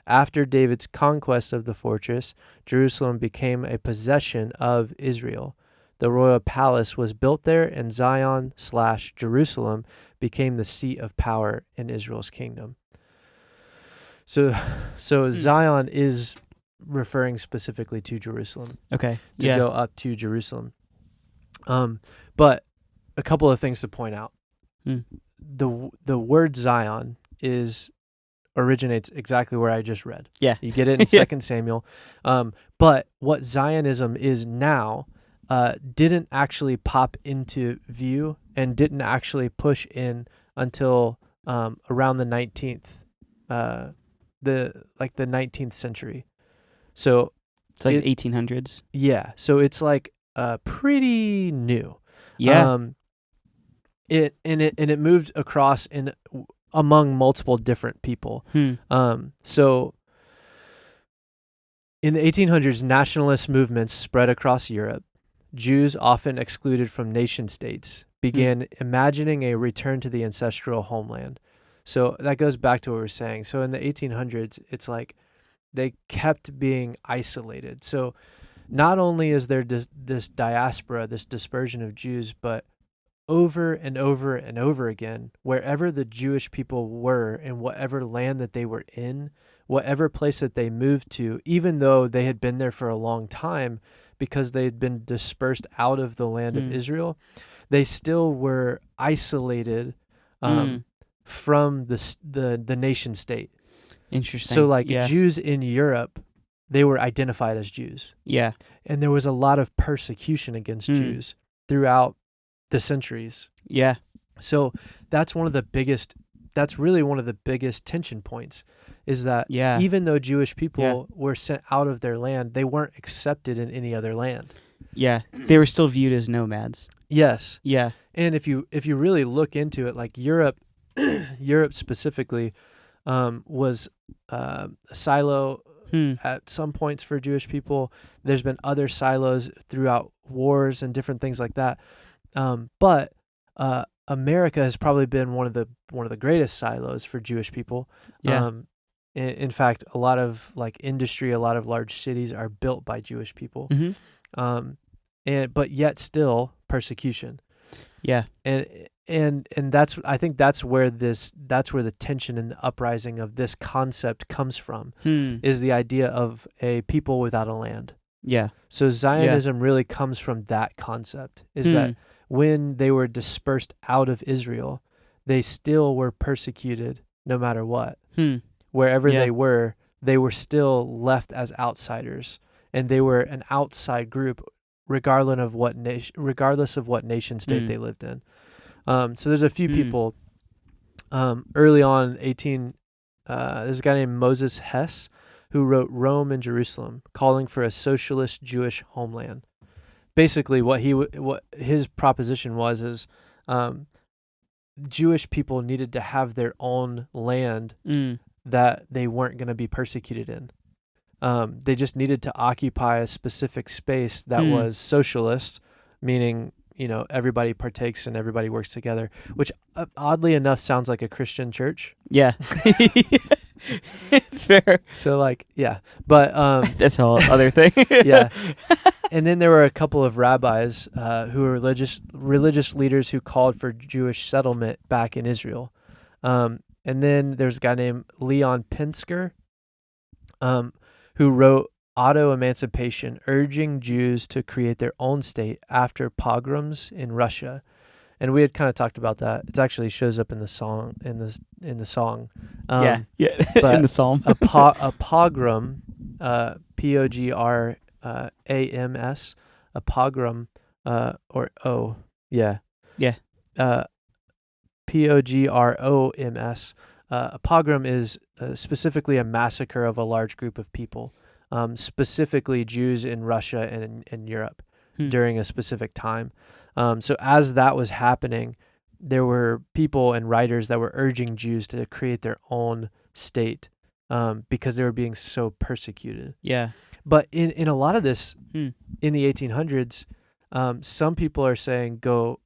After David's conquest of the fortress, Jerusalem became a possession of Israel. The royal palace was built there, and Zion/Jerusalem became the seat of power in Israel's kingdom. So Zion is referring specifically to Jerusalem. Okay. To go up to Jerusalem. But a couple of things to point out. Hmm. The word Zion originates exactly where I just read. Yeah. You get it in Yeah. 2 Samuel. But what Zionism is now didn't actually pop into view and didn't actually push in until around the 19th, the 19th century. So It's like 1800s. yeah, so it's like pretty new. Yeah. It moved across among multiple different people. So in the 1800s, nationalist movements spread across Europe. Jews, often excluded from nation states, began imagining a return to the ancestral homeland. So that goes back to what we were saying. So in the 1800s, it's like they kept being isolated. So not only is there this diaspora, this dispersion of Jews, but over and over and over again, wherever the Jewish people were in whatever land that they were in, whatever place that they moved to, even though they had been there for a long time because they had been dispersed out of the land of Israel, they still were isolated from the nation state. Interesting. So like yeah. Jews in Europe, they were identified as Jews. Yeah. And there was a lot of persecution against Jews throughout the centuries. Yeah. So that's really one of the biggest tension points, is that even though Jewish people were sent out of their land, they weren't accepted in any other land. Yeah. They were still viewed as nomads. Yes. Yeah. And if you really look into it, like Europe specifically was a silo at some points for Jewish people. There's been other silos throughout wars and different things like that. But America has probably been one of the greatest silos for Jewish people. Yeah. In fact, a lot of like industry, a lot of large cities are built by Jewish people. But yet still persecution. Yeah. And I think that's where the tension and the uprising of this concept comes from, is the idea of a people without a land. Yeah. So Zionism really comes from that concept, is that when they were dispersed out of Israel, they still were persecuted no matter what. Wherever they were still left as outsiders, and they were an outside group regardless of what nation state they lived in. So there's a few people early on, there's a guy named Moses Hess who wrote Rome and Jerusalem, calling for a socialist Jewish homeland. Basically, what his proposition was Jewish people needed to have their own land that they weren't going to be persecuted in. They just needed to occupy a specific space that was socialist, meaning everybody partakes and everybody works together, which oddly enough sounds like a Christian church. Yeah. It's fair. So but that's a whole other thing. Yeah. And then there were a couple of rabbis who were religious leaders who called for Jewish settlement back in Israel. And then there's a guy named Leon Pinsker who wrote Auto-Emancipation, urging Jews to create their own state after pogroms in Russia. And we had kind of talked about that. It actually shows up in the song. But in the psalm. a pogrom, P-O-G-R-A-M-S, a pogrom, P-O-G-R-O-M-S. A pogrom is specifically a massacre of a large group of people, specifically Jews in Russia and in Europe during a specific time. So as that was happening, there were people and writers that were urging Jews to create their own state because they were being so persecuted. Yeah. But in a lot of this, in the 1800s, some people are saying go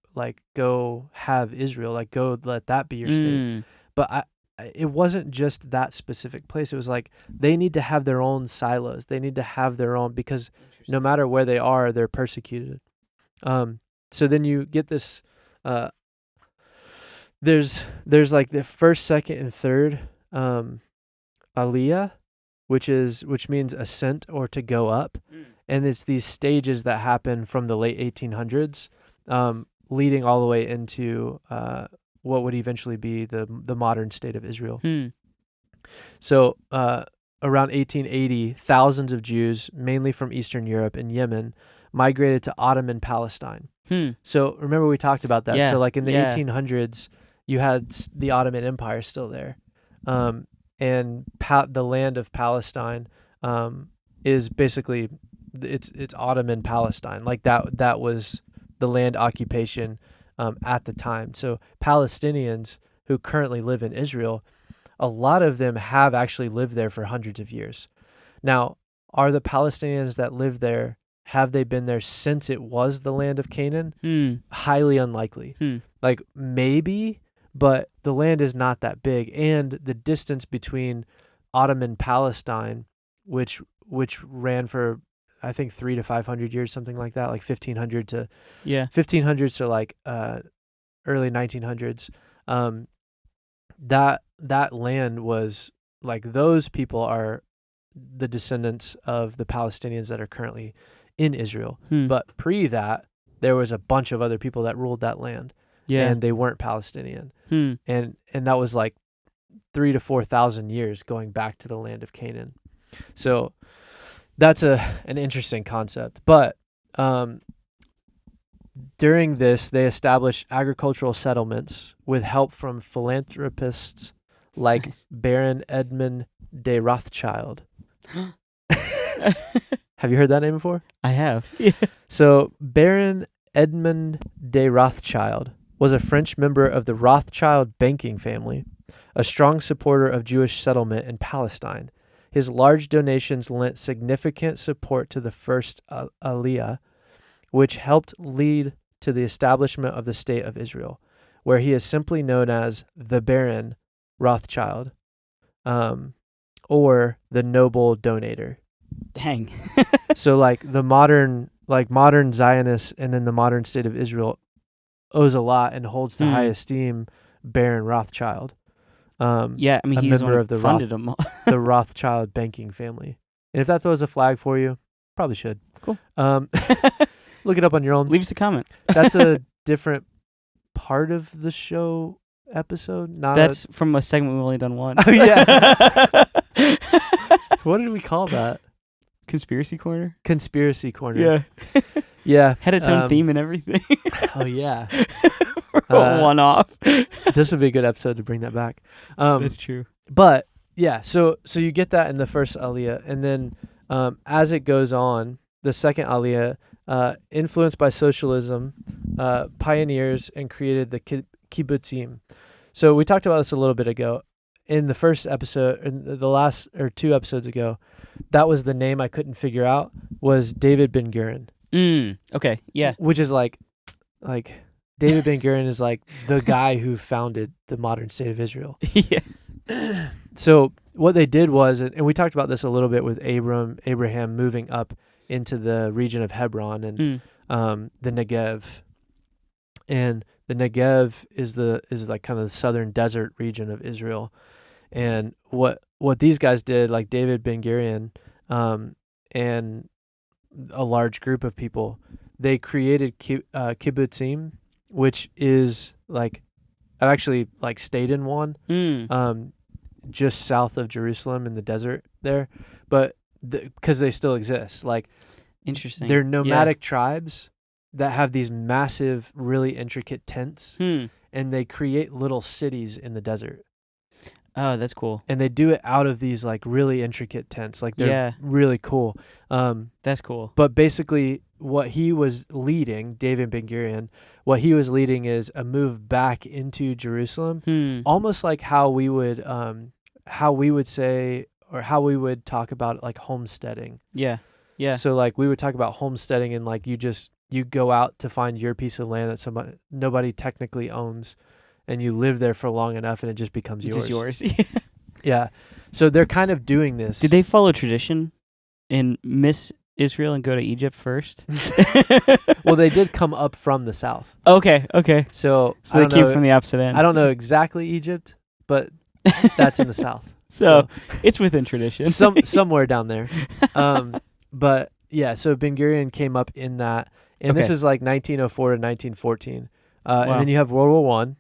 have Israel, like go let that be your state. But it wasn't just that specific place. It was like they need to have their own silos. They need to have their own, because no matter where they are, they're persecuted. So then you get this. There's like the first, second, and third aliyah, which means ascent or to go up, and it's these stages that happen from the late 1800s. leading all the way into what would eventually be the modern state of Israel. So around 1880, thousands of Jews, mainly from Eastern Europe and Yemen, migrated to Ottoman Palestine. So remember we talked about that. Yeah, So like in the yeah. 1800s, you had the Ottoman Empire still there. And the land of Palestine is basically it's Ottoman Palestine. Like that was the land occupation at the time. So Palestinians who currently live in Israel, a lot of them have actually lived there for hundreds of years. Now, are the Palestinians that live there, have they been there since it was the land of Canaan? Highly unlikely. Like maybe, but the land is not that big, and the distance between Ottoman Palestine, which ran for I think 300 to 500 years, something like that, like 1500 to 1500s to like early 1900s. That land was like, those people are the descendants of the Palestinians that are currently in Israel. But pre that, there was a bunch of other people that ruled that land. And they weren't Palestinian. And that was like 3,000 to 4,000 years going back to the land of Canaan. So that's an interesting concept. But during this, they established agricultural settlements with help from philanthropists like Baron Edmund de Rothschild. Have you heard that name before? I have. So Baron Edmund de Rothschild was a French member of the Rothschild banking family, a strong supporter of Jewish settlement in Palestine. His large donations lent significant support to the first Aliyah, which helped lead to the establishment of the State of Israel, where he is simply known as the Baron Rothschild, or the noble donator. Dang. So like the modern Zionists and then the modern State of Israel owes a lot and holds to high esteem Baron Rothschild. I mean, a he's member of the funded them all. the Rothschild banking family. And if that throws a flag for you, probably should. Cool. Look it up on your own. Leave us a comment. That's a different part of the show episode. That's from a segment we've only done once. Oh, yeah. What did we call that? Conspiracy Corner? Conspiracy Corner. Yeah. Yeah. Had its own theme and everything. Oh, yeah. One-off. This would be a good episode to bring that back. That's true. But, yeah, so you get that in the first Aliyah. And then as it goes on, the second Aliyah, influenced by socialism, pioneers and created the kibbutzim. So we talked about this a little bit ago. In the first episode, in the last or 2 episodes ago, that was the name I couldn't figure out, was David Ben-Gurion. Okay, yeah. Which is like David Ben-Gurion is like the guy who founded the modern state of Israel. Yeah. So what they did was, and we talked about this a little bit with Abraham moving up into the region of Hebron and the Negev. And the Negev is like kind of the southern desert region of Israel. And what these guys did, like David Ben-Gurion and a large group of people, they created kibbutzim, which is like, I've actually like stayed in one, just south of Jerusalem in the desert there, but because they still exist. Like, interesting. They're nomadic tribes that have these massive, really intricate tents, and they create little cities in the desert. Oh, that's cool. And they do it out of these like really intricate tents. Like they're really cool. That's cool. But basically what he was leading, David Ben-Gurion, what he was leading is a move back into Jerusalem, almost like how we would say, or how we would talk about it, like homesteading. Yeah. Yeah. So like we would talk about homesteading and like you go out to find your piece of land that nobody technically owns, and you live there for long enough and it just becomes yours. Just yours. Yeah. So they're kind of doing this. Did they follow tradition and miss Israel and go to Egypt first? Well, they did come up from the south. Okay. So they came from the opposite end. I don't know exactly Egypt, but that's in the south. So it's within tradition. Somewhere down there. But yeah, so Ben-Gurion came up in that. And this is like 1904 to 1914. And then you have World War I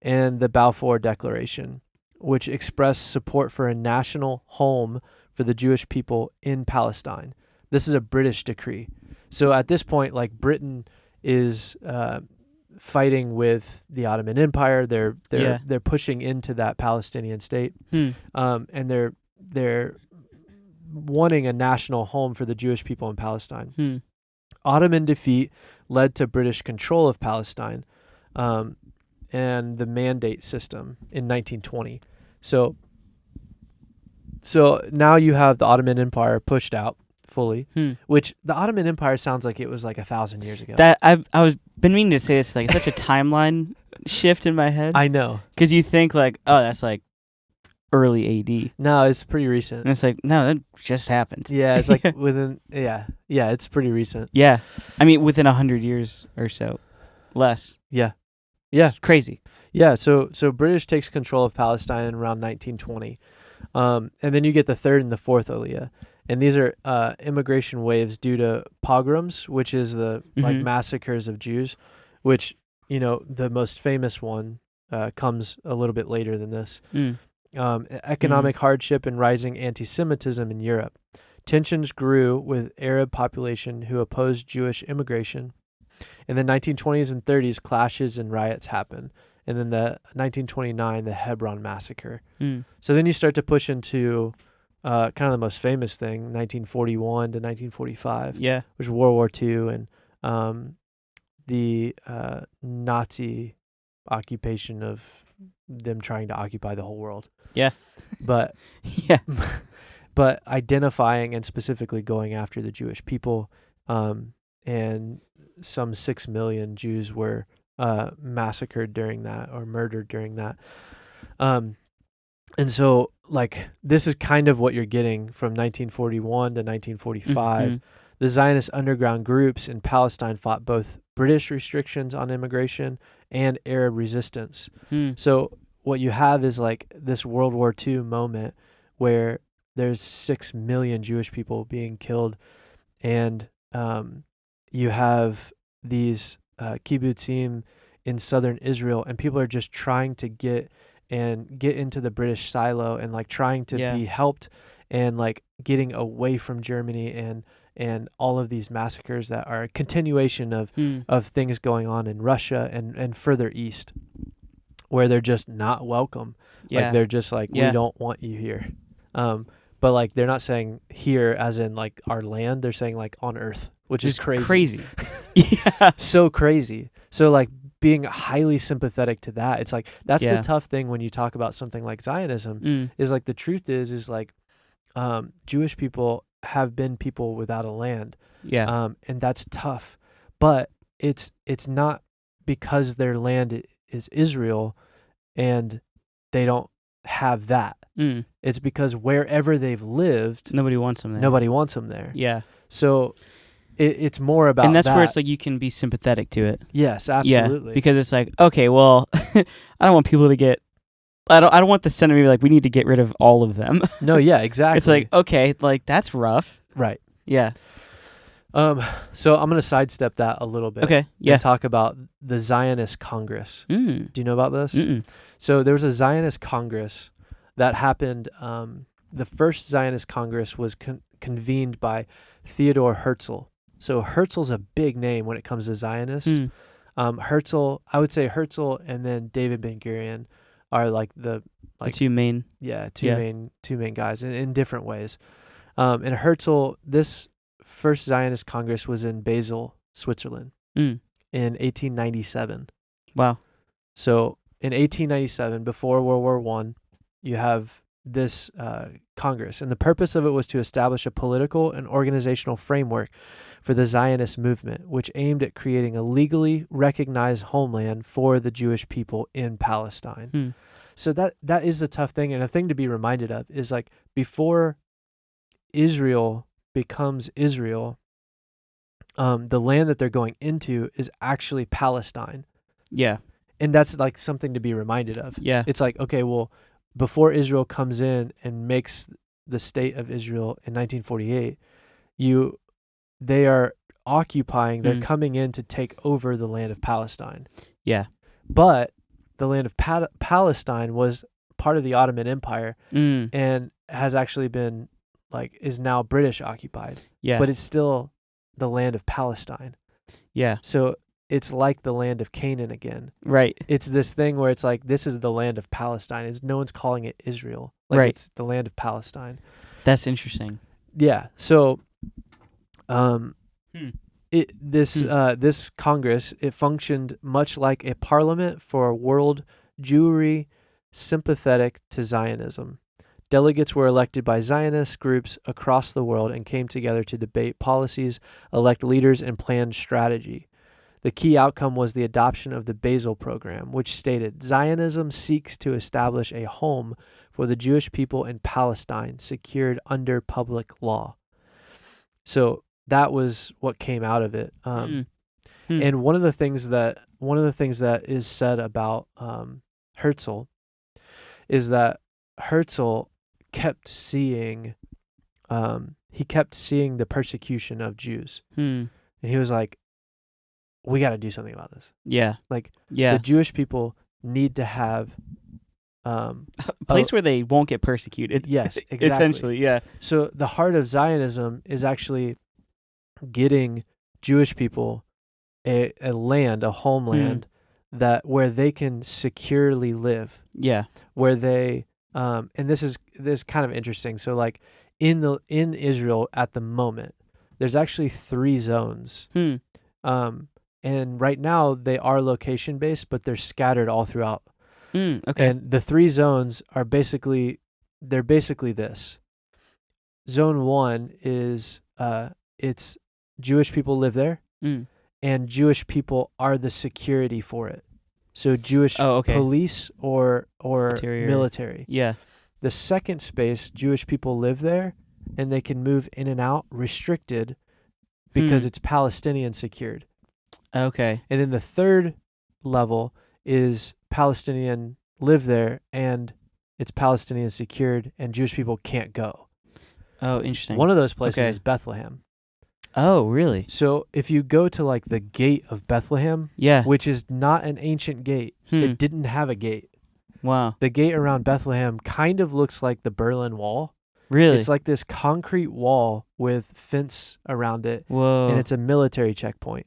and the Balfour Declaration, which expressed support for a national home for the Jewish people in Palestine. This is a British decree. So at this point, like, Britain is fighting with the Ottoman Empire. They're pushing into that Palestinian state, and they're wanting a national home for the Jewish people in Palestine. Ottoman defeat led to British control of Palestine, and the mandate system in 1920. So now you have the Ottoman Empire pushed out fully, which the Ottoman Empire sounds like it was like 1,000 years ago. That I was been meaning to say this, like, such a timeline shift in my head. I know, because you think like, oh, that's like early AD. No, it's pretty recent. And it's like, no, that just happened. Yeah, it's like within it's pretty recent. Yeah, I mean within 100 years or so, less. Yeah, it's crazy. Yeah, so British takes control of Palestine in around 1920, and then you get the third and the fourth Aliyah. And these are immigration waves due to pogroms, which is the like massacres of Jews, which, the most famous one comes a little bit later than this. Economic hardship and rising anti-Semitism in Europe. Tensions grew with Arab population who opposed Jewish immigration. In the 1920s and 30s, clashes and riots happened. And then the 1929, the Hebron massacre. So then you start to push into kind of the most famous thing, 1941 to 1945, which is World War II and the Nazi occupation of them trying to occupy the whole world. But but identifying and specifically going after the Jewish people, and some 6 million Jews were massacred during that, or murdered during that. And so, like, this is kind of what you're getting from 1941 to 1945. The Zionist underground groups in Palestine fought both British restrictions on immigration and Arab resistance. So what you have is like this World War II moment where there's 6 million Jewish people being killed, and you have these kibbutzim in southern Israel, and people are just trying to get into the British silo and like trying to be helped, and like getting away from Germany and all of these massacres that are a continuation of things going on in Russia and further east, where they're just not welcome. Like, they're just like, we don't want you here. But like, they're not saying here as in like our land, they're saying like on earth, which is crazy. So crazy. So like, being highly sympathetic to that, it's like, that's the tough thing when you talk about something like Zionism, is like, the truth is like, Jewish people have been people without a land. And that's tough, but it's not because their land is Israel and they don't have that. It's because wherever they've lived, nobody wants them there. So it's more about and that's that. where it's like you can be sympathetic to it. Yes, absolutely. Because it's like, okay, well, I don't want people to get. I don't want the center to be like, we need to get rid of all of them. No, yeah, exactly. It's like, okay, like that's rough. Right. Yeah. So I'm gonna sidestep that a little bit. Okay. Yeah. And talk about the Zionist Congress. Do you know about this? So there was a Zionist Congress that happened. The first Zionist Congress was convened by Theodor Herzl. So Herzl's a big name when it comes to Zionists. Herzl, I would say Herzl and then David Ben-Gurion are like the two main. Two main guys in different ways. And Herzl, this first Zionist Congress was in Basel, Switzerland, in 1897. Wow. So in 1897, before World War I, you have this Congress, and the purpose of it was to establish a political and organizational framework for the Zionist movement, which aimed at creating a legally recognized homeland for the Jewish people in Palestine. So that is the tough thing, and a thing to be reminded of is like, before Israel becomes Israel, the land that they're going into is actually Palestine. Yeah. And that's like something to be reminded of. Yeah. It's like, okay, well, before Israel comes in and makes the state of Israel in 1948, they are occupying, they're coming in to take over the land of Palestine. Yeah. But the land of Palestine was part of the Ottoman Empire and has actually been is now British occupied. Yeah. But it's still the land of Palestine. Yeah. So it's like the land of Canaan again. Right. It's this thing where it's like, this is the land of Palestine. No one's calling it Israel. Like, Right. it's the land of Palestine. That's interesting. Yeah. So, this Congress, it functioned much like a parliament for world Jewry sympathetic to Zionism. Delegates were elected by Zionist groups across the world and came together to debate policies, elect leaders, and plan strategy. The key outcome was the adoption of the Basel Program, which stated Zionism seeks to establish a home for the Jewish people in Palestine, secured under public law. So that was what came out of it. And one of the things that is said about Herzl is that Herzl kept seeing the persecution of Jews, and he was like, we got to do something about this. Yeah. The Jewish people need to have a place where they won't get persecuted. Yes, exactly. Essentially, yeah. So the heart of Zionism is actually getting Jewish people a land, a homeland where they can securely live. Yeah. Where they and this is kind of interesting. So like in Israel at the moment, there's actually 3 zones. And right now they are location based, but they're scattered all throughout. Okay. And the 3 zones are basically this. Zone 1 is it's Jewish people live there, and Jewish people are the security for it. So Jewish police or military. Yeah. The second space, Jewish people live there, and they can move in and out restricted because it's Palestinian secured. Okay. And then the third level is Palestinian live there, and it's Palestinian secured, and Jewish people can't go. Oh, interesting. One of those places is Bethlehem. Oh, really? So if you go to like the gate of Bethlehem, which is not an ancient gate, it didn't have a gate. Wow. The gate around Bethlehem kind of looks like the Berlin Wall. Really? It's like this concrete wall with fence around it. Whoa. And it's a military checkpoint.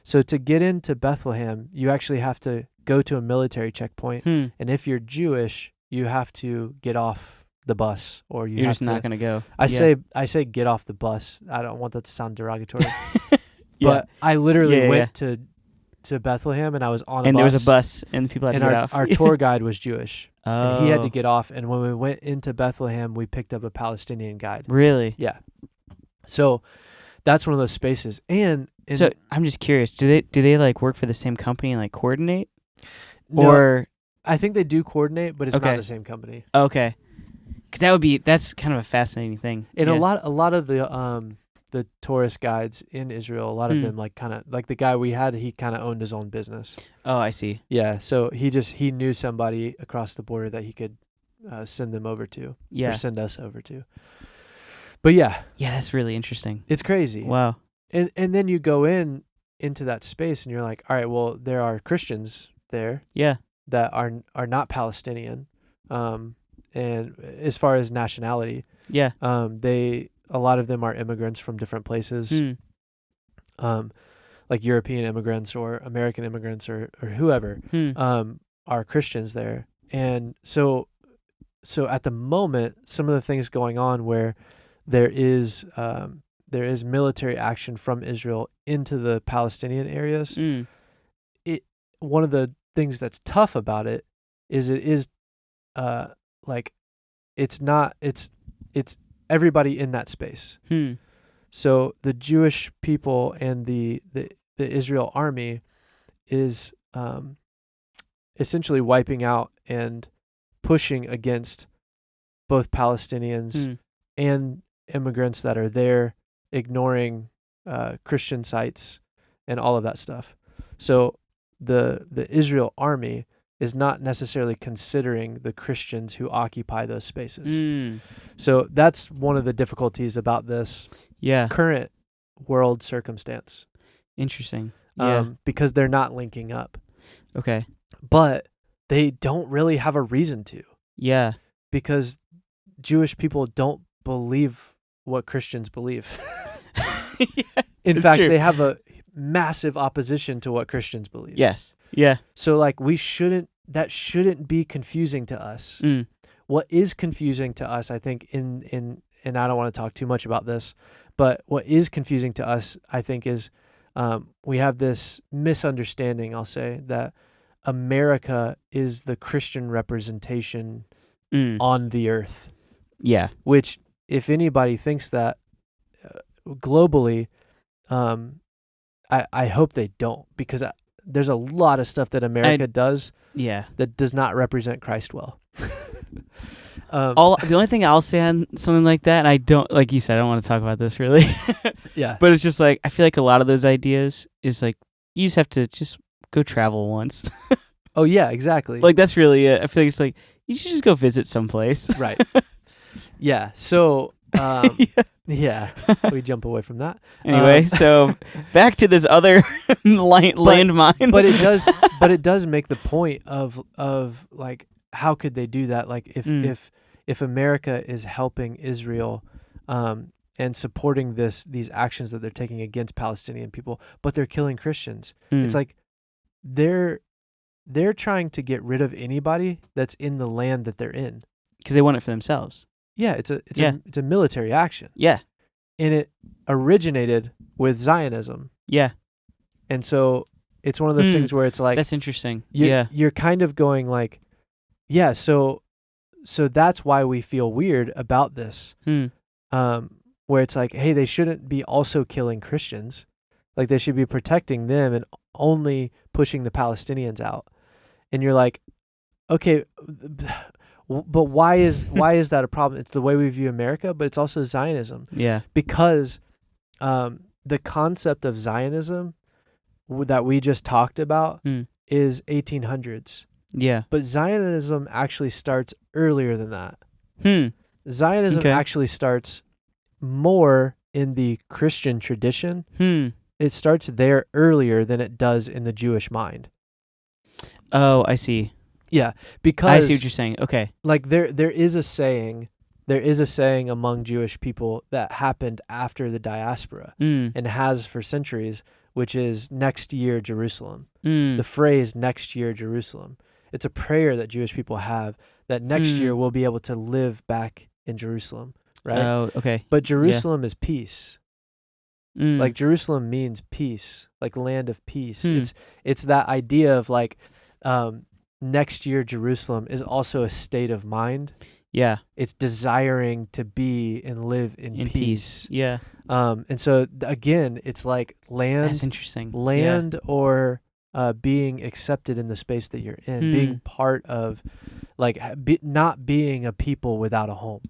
So to get into Bethlehem, you actually have to go to a military checkpoint. And if you're Jewish, you have to get off the bus, or you're just not going to go. I say get off the bus. I don't want that to sound derogatory. But I literally went to Bethlehem, and I was on a bus. And there was a bus, and people had to get off. Our tour guide was Jewish. Oh. And he had to get off, and when we went into Bethlehem, we picked up a Palestinian guide. Really? Yeah. So that's one of those spaces. And so I'm just curious, do they like work for the same company and like coordinate? No, or I think they do coordinate, but it's not the same company. Okay. Because that's kind of a fascinating thing. And a lot of the tourist guides in Israel, a lot of them like the guy we had, he kind of owned his own business. Oh, I see. Yeah, so he knew somebody across the border that he could send them over to, or send us over to. But yeah, that's really interesting. It's crazy. Wow. And then you go into that space, and you're like, all right, well, there are Christians there, that are not Palestinian, and as far as nationality, a lot of them are immigrants from different places, like European immigrants or American immigrants or whoever, are Christians there. And so at the moment, some of the things going on where there is military action from Israel into the Palestinian areas. One of the things that's tough about it is it's everybody in that space. So the Jewish people and the Israel army is essentially wiping out and pushing against both Palestinians and immigrants that are there, ignoring Christian sites and all of that stuff. So the Israel army is not necessarily considering the Christians who occupy those spaces. So that's one of the difficulties about this current world circumstance. Interesting. Because they're not linking up. Okay. but they don't really have a reason to, Yeah. because Jewish people don't believe what Christians believe. Yeah, In it's fact, true. they have a massive opposition to what Christians believe. Yes. Yeah. So like that shouldn't be confusing to us. Mm. What is confusing to us, I think, in and I don't want to talk too much about this, but what is confusing to us, I think, is we have this misunderstanding, I'll say, that America is the Christian representation on the earth, Yeah. which, if anybody thinks that globally, I hope they don't, because there's a lot of stuff that America does Yeah. that does not represent Christ well. The only thing I'll say on something like that, and I don't, like you said, I don't want to talk about this really. Yeah. But it's just like, I feel like a lot of those ideas is like, you just have to just go travel once. Oh yeah, exactly. Like, that's really it. I feel like it's like, you should just go visit someplace. Right. Yeah. So, yeah, we jump away from that. Anyway, so back to this other landmine. But it does make the point of like, how could they do that? Like, if America is helping Israel, and supporting these actions that they're taking against Palestinian people, but they're killing Christians, it's like they're trying to get rid of anybody that's in the land that they're in, because they want it for themselves. Yeah, it's a military action. Yeah. And it originated with Zionism. Yeah. And so it's one of those things where it's like, that's interesting. You're kind of going like, yeah, so that's why we feel weird about this. Where it's like, hey, they shouldn't be also killing Christians. Like, they should be protecting them and only pushing the Palestinians out. And you're like, okay, but why is that a problem? It's the way we view America, but it's also Zionism. Yeah. Because the concept of Zionism that we just talked about is 1800s. Yeah. But Zionism actually starts earlier than that. Zionism Okay. actually starts more in the Christian tradition. It starts there earlier than it does in the Jewish mind. Oh, I see. Yeah, because I see what you're saying. Okay. Like there is a saying among Jewish people that happened after the diaspora and has for centuries, which is next year Jerusalem. The phrase next year Jerusalem. It's a prayer that Jewish people have that next year we'll be able to live back in Jerusalem, right? Oh, okay. But Jerusalem is peace. Like, Jerusalem means peace, like land of peace. It's that idea of like next year Jerusalem is also a state of mind. Yeah. It's desiring to be and live in peace. Yeah. And so again, it's like land. That's interesting. Land or being accepted in the space that you're in, being part of, like, not being a people without a home.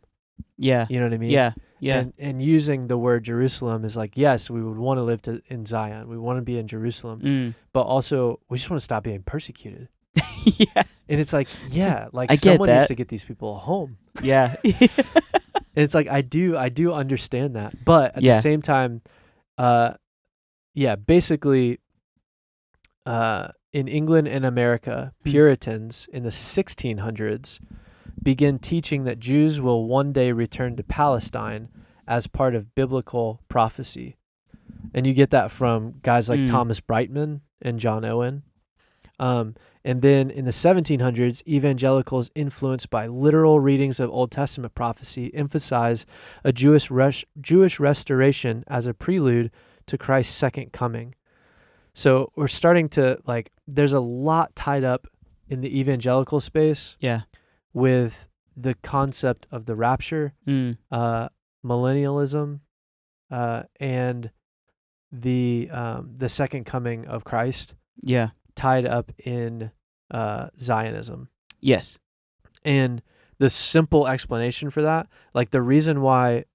Yeah. You know what I mean? Yeah. Yeah. And using the word Jerusalem is like, yes, we would want to live in Zion. We want to be in Jerusalem. But also, we just want to stop being persecuted. Yeah. And it's like, yeah, like, I someone get needs that. to get these people a home. Yeah. And it's like, I do understand that. But at the same time, basically, in England and America, Puritans in the 1600s begin teaching that Jews will one day return to Palestine as part of biblical prophecy. And you get that from guys like Thomas Brightman and John Owen. And then in the 1700s, evangelicals influenced by literal readings of Old Testament prophecy emphasize a Jewish restoration as a prelude to Christ's second coming. So we're starting to, like, there's a lot tied up in the evangelical space. Yeah. With the concept of the rapture, millennialism, and the second coming of Christ. Yeah. Tied up in Zionism. Yes. And the simple explanation for that, like, the reason why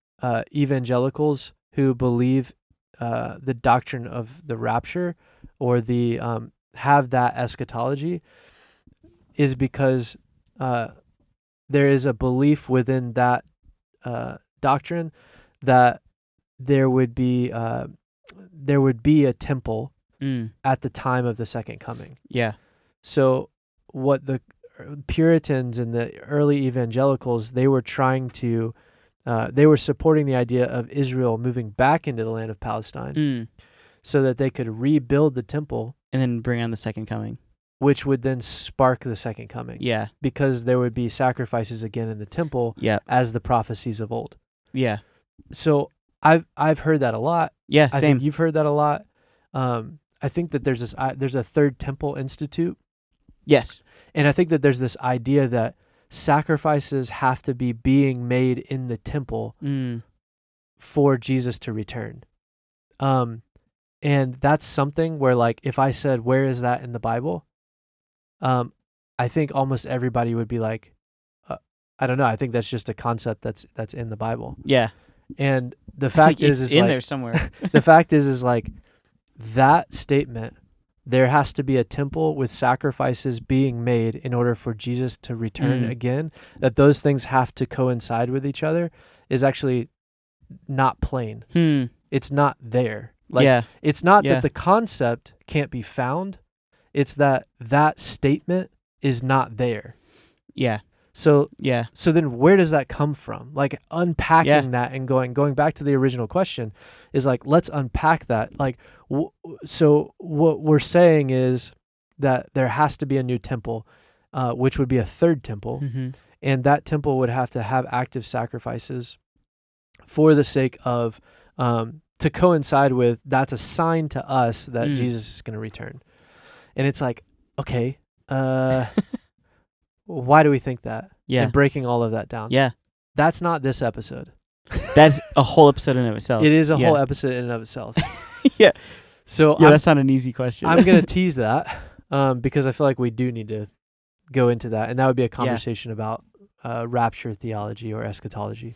evangelicals who believe the doctrine of the rapture or the have that eschatology is because there is a belief within that doctrine that there would be a temple at the time of the second coming. Yeah. So what the Puritans and the early evangelicals, they were trying to, they were supporting the idea of Israel moving back into the land of Palestine so that they could rebuild the temple. And then bring on the second coming. Which would then spark the second coming. Yeah. Because there would be sacrifices again in the temple as the prophecies of old. Yeah. So I've heard that a lot. Yeah, I same. think you've heard that a lot. I think that there's a Third Temple Institute. Yes. And I think that there's this idea that sacrifices have to be being made in the temple for Jesus to return. And that's something where, like, if I said, where is that in the Bible? I think almost everybody would be like, I don't know. I think that's just a concept that's in the Bible. Yeah. And the fact it's is in like, there somewhere. The fact is like that statement, there has to be a temple with sacrifices being made in order for Jesus to return again, that those things have to coincide with each other is actually not plain. It's not there. Like, it's not that the concept can't be found. It's that statement is not there. Yeah. So then where does that come from? Like, unpacking that and going back to the original question is like, let's unpack that. Like, so what we're saying is that there has to be a new temple, which would be a third temple. And that temple would have to have active sacrifices for the sake of, to coincide with, that's a sign to us that Jesus is going to return. And it's like, okay, why do we think that? And breaking all of that down. That's not this episode. That's a whole episode in and of itself. It is a whole episode in and of itself. So that's not an easy question. I'm going to tease that because I feel like we do need to go into that. And that would be a conversation about rapture theology or eschatology.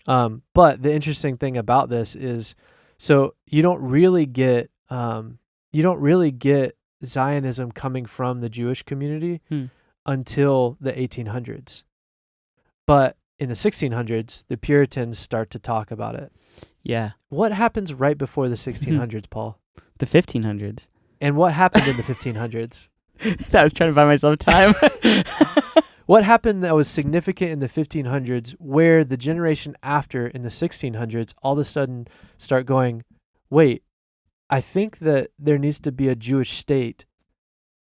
But the interesting thing about this is, so you don't really get Zionism coming from the Jewish community until the 1800s. But in the 1600s, the Puritans start to talk about it. What happens right before the 1600s, Paul? The 1500s. And what happened in the 1500s? I was trying to buy myself time. What happened that was significant in the 1500s where the generation after in the 1600s all of a sudden start going, wait, I think that there needs to be a Jewish state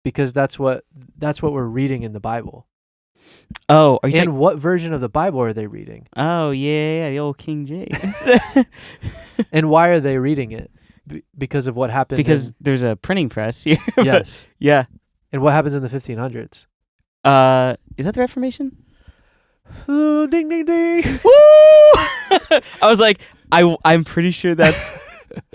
because that's what we're reading in the Bible. Oh, are you and what version of the Bible are they reading? Oh, yeah, the old King James. And why are they reading it? Because of what happened? Because there's a printing press here. Yes. Yeah. And what happens in the 1500s? Is that the Reformation? Ooh, ding, ding, ding. Woo! I was like, I'm pretty sure that's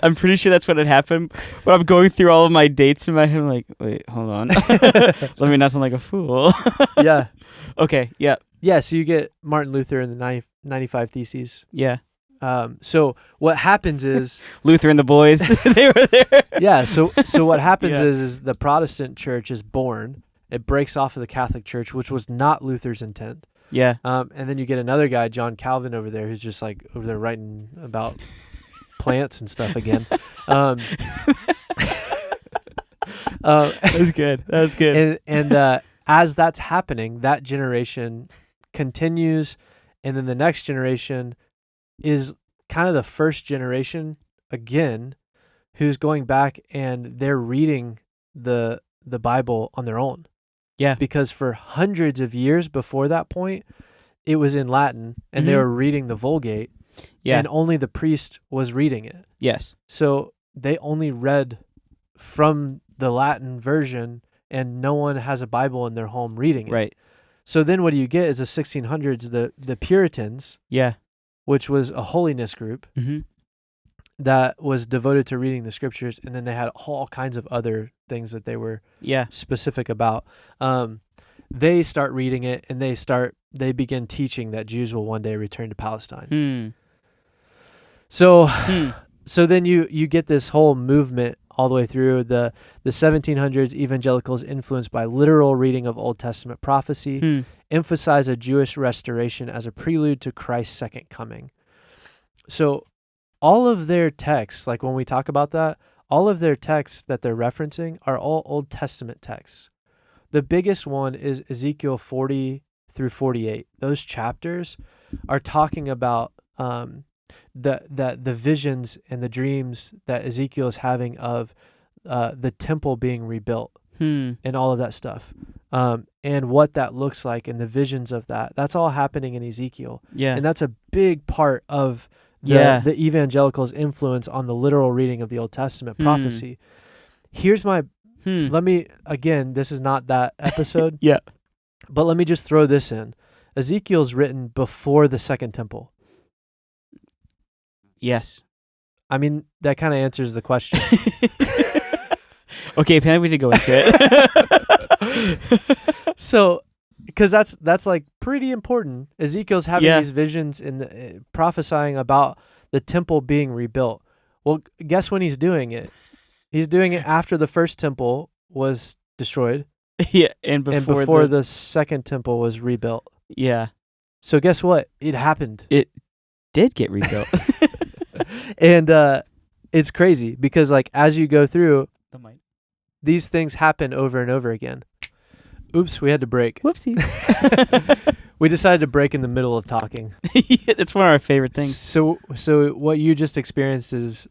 what had happened. But I'm going through all of my dates in my head. I'm like, wait, hold on. Let me not sound like a fool. Yeah. Okay. Yeah. Yeah. So you get Martin Luther and the 95 Theses. Yeah. So what happens is Luther and the boys, they were there. Yeah. So what happens is the Protestant church is born. It breaks off of the Catholic Church, which was not Luther's intent. Yeah. And then you get another guy, John Calvin, over there, who's just like over there writing about plants and stuff again. That was good. That was good. And as that's happening, that generation continues, and then the next generation is kind of the first generation again, who's going back and they're reading the Bible on their own. Yeah. Because for hundreds of years before that point, it was in Latin and they were reading the Vulgate. Yeah. And only the priest was reading it. Yes. So they only read from the Latin version and no one has a Bible in their home reading it. Right. So then what do you get is the 1600s, the Puritans. Yeah. Which was a holiness group that was devoted to reading the scriptures, and then they had all kinds of other things that they were specific about. They start reading it, and they begin teaching that Jews will one day return to Palestine. So then you get this whole movement all the way through the 1700s. Evangelicals, influenced by literal reading of Old Testament prophecy, emphasize a Jewish restoration as a prelude to Christ's second coming. So all of their texts, like when we talk about that, all of their texts that they're referencing are all Old Testament texts. The biggest one is Ezekiel 40 through 48. Those chapters are talking about the visions and the dreams that Ezekiel is having of the temple being rebuilt and all of that stuff, and what that looks like and the visions of that. That's all happening in Ezekiel. Yeah. And that's a big part of the evangelicals' influence on the literal reading of the Old Testament prophecy. Here's my, let me, again, this is not that episode. Yeah. But let me just throw this in. Ezekiel's written before the second temple. Yes. I mean, that kind of answers the question. Okay, maybe we should go into it. So, because that's like pretty important. Ezekiel's having these visions and prophesying about the temple being rebuilt. Well, guess when he's doing it? He's doing it after the first temple was destroyed. Yeah, and before the second temple was rebuilt. Yeah. So guess what? It happened. It did get rebuilt. And it's crazy because like as you go through, these things happen over and over again. Oops, we had to break. Whoopsies. We decided to break in the middle of talking. It's one of our favorite things. So what you just experienced is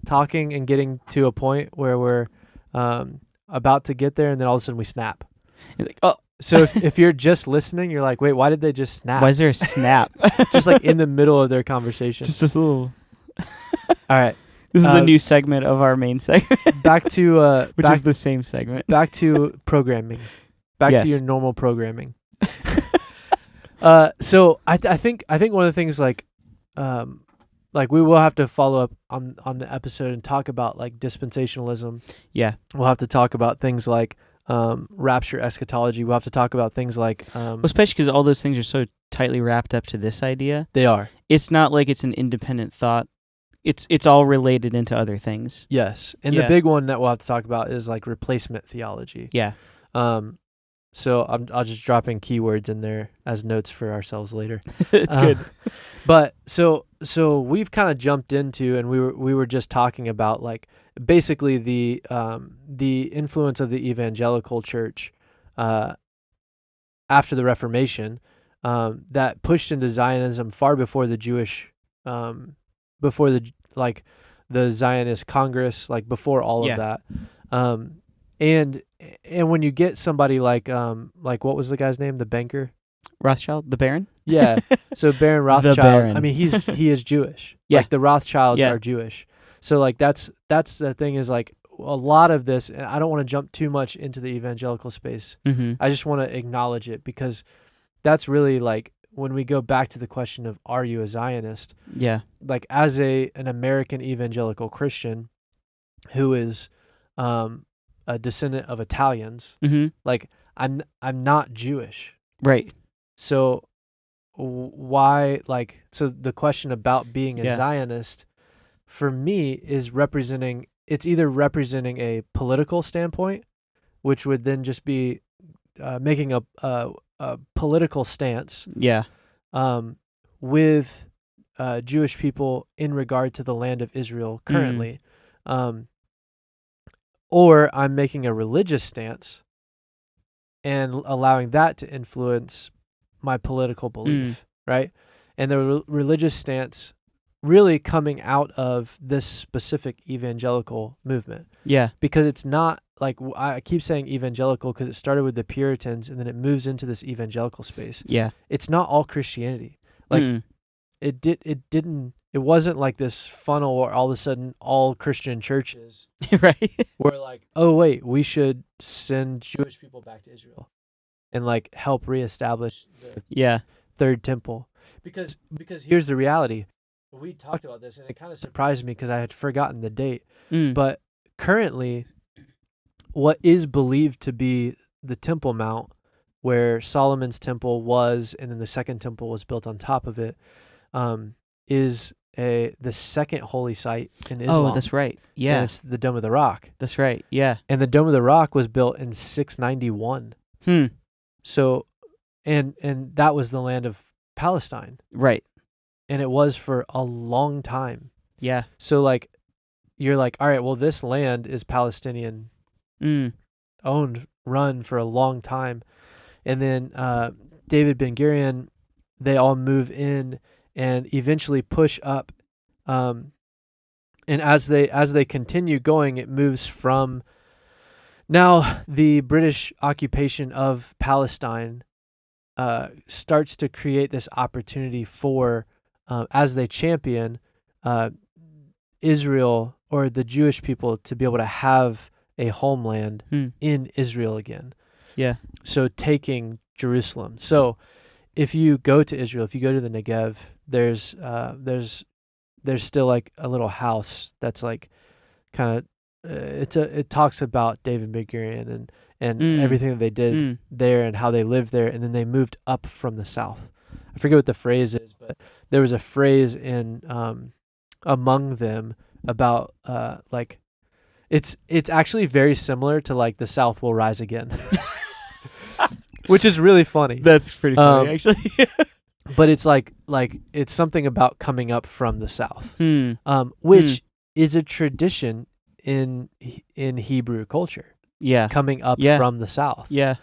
talking and getting to a point where we're about to get there, and then all of a sudden we snap. You're like, oh. So if you're just listening, you're like, wait, why did they just snap? Why is there a snap? Just like in the middle of their conversation. Just this little. All right. This is a new segment of our main segment. Back to which is the same segment. Back to programming. Back to your normal programming. So I think one of the things like we will have to follow up on the episode and talk about like dispensationalism. Yeah. We'll have to talk about things like rapture eschatology. We'll have to talk about things like well, especially because all those things are so tightly wrapped up to this idea. They are. It's not like it's an independent thought. It's all related into other things. Yes. And the big one that we'll have to talk about is like replacement theology. Yeah. So I'll just drop in keywords in there as notes for ourselves later. It's good. But so we've kind of jumped into, and we were just talking about like basically the influence of the evangelical church after the Reformation that pushed into Zionism far before the Jewish before the Zionist Congress, like before all of that. And when you get somebody like what was the guy's name? The banker? Rothschild? The Baron? Yeah. So Baron Rothschild. Baron. I mean, he is Jewish. Yeah. Like the Rothschilds are Jewish. So like that's the thing is like a lot of this, and I don't want to jump too much into the evangelical space. Mm-hmm. I just want to acknowledge it because that's really like when we go back to the question of are you a Zionist? Yeah. Like as an American evangelical Christian who is a descendant of Italians, like I'm not Jewish. Right. So why so the question about being a Zionist for me is either representing a political standpoint, which would then just be making a political stance with Jewish people in regard to the land of Israel currently, or I'm making a religious stance and allowing that to influence my political belief, right? And the religious stance really coming out of this specific evangelical movement. Yeah. Because it's not like, I keep saying evangelical because it started with the Puritans and then it moves into this evangelical space. Yeah. It's not all Christianity. Like it wasn't like this funnel where all of a sudden all Christian churches right were like, oh wait, we should send Jewish people back to Israel and like help reestablish the third temple. Because here's the reality. We talked about this and it kind of surprised me because I had forgotten the date. But currently what is believed to be the Temple Mount, where Solomon's temple was and then the second temple was built on top of it, is the second holy site in Islam. Oh, that's right. Yeah. And it's the Dome of the Rock. That's right. Yeah. And the Dome of the Rock was built in 691. So, and that was the land of Palestine. Right. And it was for a long time. Yeah. So like, you're like, all right, well, this land is Palestinian owned run for a long time. And then David Ben-Gurion, they all move in and eventually push up. And as they continue going, it moves from now the British occupation of Palestine starts to create this opportunity for, as they champion Israel or the Jewish people to be able to have a homeland in Israel again. Yeah. So taking Jerusalem. So if you go to Israel, if you go to the Negev, there's still like a little house that's like kind of it talks about David Ben-Gurion and everything that they did there and how they lived there, and then they moved up from the south. I forget what the phrase is, but there was a phrase in among them about like it's actually very similar to like the South will rise again. Which is really funny. That's pretty funny, actually. But it's like it's something about coming up from the South, which is a tradition in Hebrew culture. Yeah, coming up from the South. Yeah.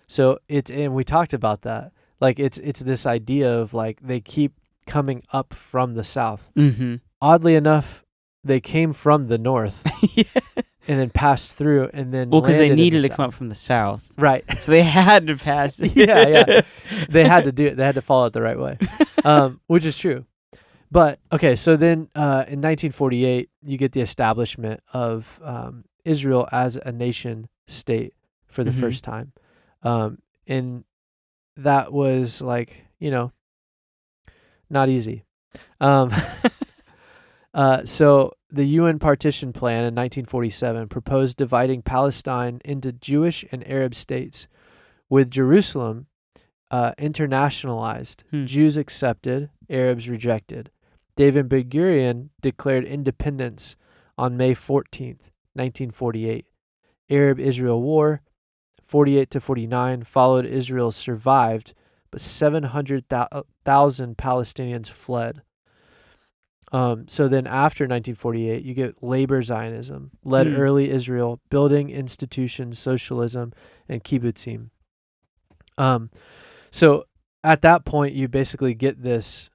So and we talked about that. Like it's this idea of like they keep coming up from the South. Mm-hmm. Oddly enough, they came from the North. Yeah. And then passed through, and then because they needed to South. come up from the South, right? So they had to pass. yeah, they had to do it. They had to follow it the right way, which is true. But okay, so then in 1948, you get the establishment of Israel as a nation state for the first time, and that was like not easy. So the UN partition plan in 1947 proposed dividing Palestine into Jewish and Arab states, with Jerusalem internationalized, Jews accepted, Arabs rejected. David Ben-Gurion declared independence on May 14th, 1948. Arab-Israel War, 48 to 49, followed. Israel survived, but 700,000 Palestinians fled. So then after 1948, you get labor Zionism, led early Israel, building institutions, socialism, and kibbutzim. So at that point, you basically get this,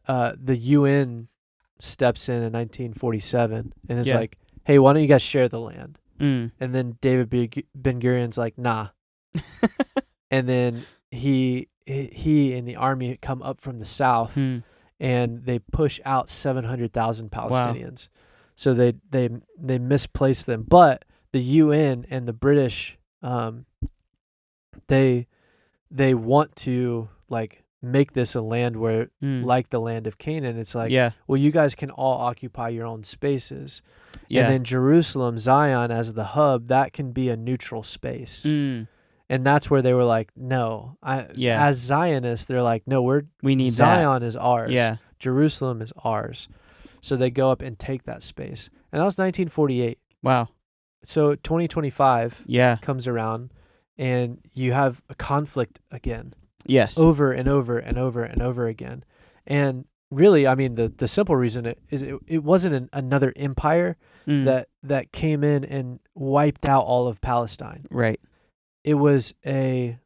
the UN steps in 1947 and is like, hey, why don't you guys share the land? And then David Ben-Gurion's like, nah. And then he and the army come up from the south. And they push out 700,000 Palestinians. Wow. So they misplace them. But the UN and the British, they want to like make this a land where like the land of Canaan. It's like, well, you guys can all occupy your own spaces. Yeah. And then Jerusalem, Zion as the hub, that can be a neutral space. And that's where they were like, no. As Zionists, they're like, no, we need Zion is ours. Yeah. Jerusalem is ours. So they go up and take that space. And that was 1948. Wow. So 2025 comes around, and you have a conflict again. Yes. Over and over and over and over again. And really, I mean, the simple reason it wasn't another empire that came in and wiped out all of Palestine. Right. It was a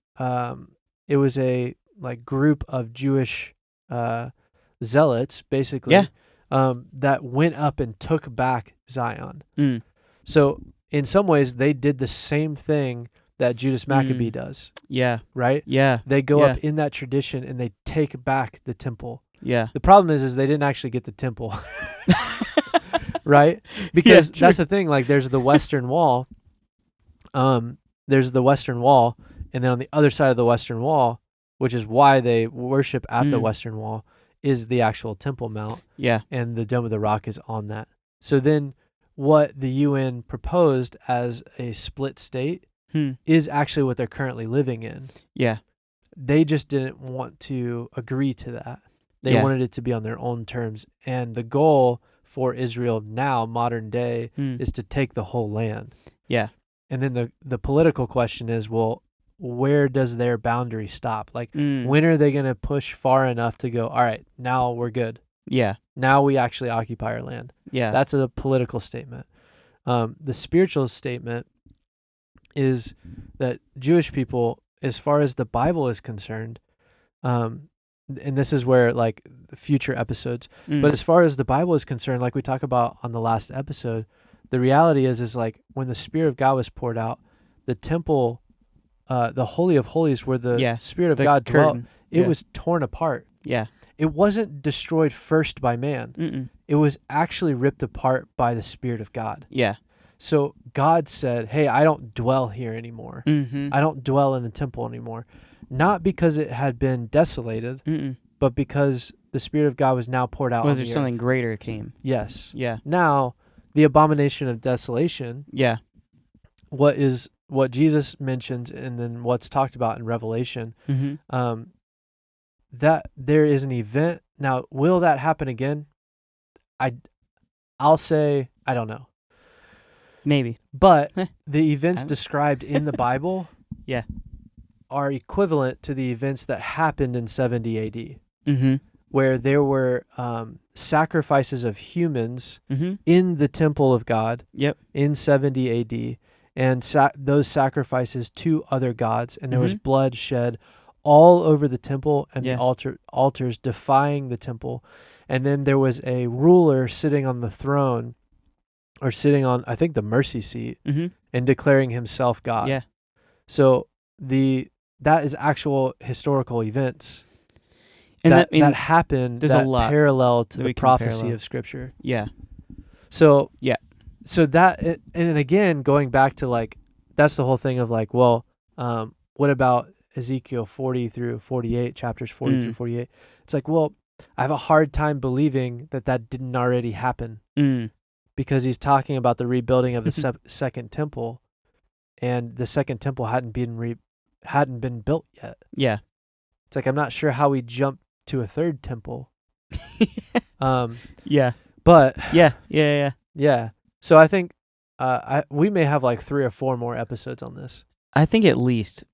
like group of Jewish zealots, basically, that went up and took back Zion. So in some ways, they did the same thing that Judas Maccabee does. Yeah. Right? Yeah. They go up in that tradition and they take back the temple. Yeah. The problem is they didn't actually get the temple. Right? Because that's the thing. Like, there's the Western Wall. There's the Western Wall, and then on the other side of the Western Wall, which is why they worship at the Western Wall, is the actual Temple Mount. Yeah. And the Dome of the Rock is on that. So then what the UN proposed as a split state is actually what they're currently living in. Yeah. They just didn't want to agree to that. They wanted it to be on their own terms. And the goal for Israel now, modern day, is to take the whole land. Yeah. And then the political question is, well, where does their boundary stop? Like, when are they going to push far enough to go, all right, now we're good. Yeah. Now we actually occupy our land. Yeah. That's a political statement. The spiritual statement is that Jewish people, as far as the Bible is concerned, and this is where like future episodes, but as far as the Bible is concerned, like we talk about on the last episode, the reality is like when the Spirit of God was poured out, the temple, the Holy of Holies, where the Spirit of God dwelt, it was torn apart. Yeah. It wasn't destroyed first by man. It was actually ripped apart by the Spirit of God. Yeah. So God said, hey, I don't dwell here anymore. I don't dwell in the temple anymore. Not because it had been desolated, but because the Spirit of God was now poured out on the earth. Something greater came. Yes. Yeah. Now, the abomination of desolation, what Jesus mentions and then what's talked about in Revelation, that there is an event. Now, will that happen again? I'll say I don't know. Maybe. But the events described in the Bible are equivalent to the events that happened in 70 AD, where there were sacrifices of humans in the temple of God in 70 AD, and those sacrifices to other gods, and there was blood shed all over the temple and the altars defying the temple. And then there was a ruler sitting on the throne, or sitting on, I think, the mercy seat, and declaring himself God. Yeah. So that is actual historical events and that happened. There's that a lot parallel to the prophecy of Scripture. Yeah. So that, and again, going back to like, that's the whole thing of like, well, what about Ezekiel 40 through 48, chapters 40 through 48? It's like, well, I have a hard time believing that didn't already happen, because he's talking about the rebuilding of the second temple, and the second temple hadn't been built yet. Yeah. It's like, I'm not sure how we jump to a third temple. Yeah. But yeah. So I think we may have like 3 or 4 more episodes on this. I think at least.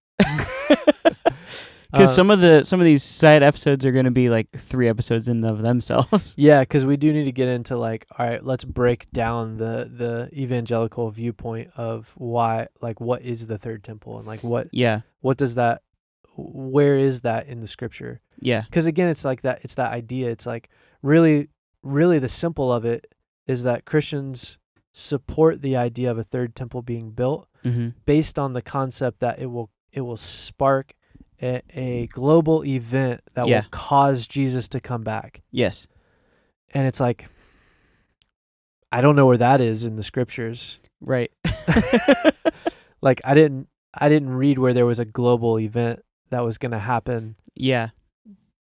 Because some of these side episodes are going to be like 3 episodes in of themselves. Yeah, because we do need to get into like, all right, let's break down the evangelical viewpoint of why, like, what is the third temple, and like what does that, where is that in the Scripture? Yeah. Because again, it's like that. It's that idea. It's like really the simple of it is that Christians support the idea of a third temple being built based on the concept that it will spark a global event that will cause Jesus to come back. Yes. And it's like, I don't know where that is in the Scriptures. Right. Like I didn't read where there was a global event that was going to happen. Yeah.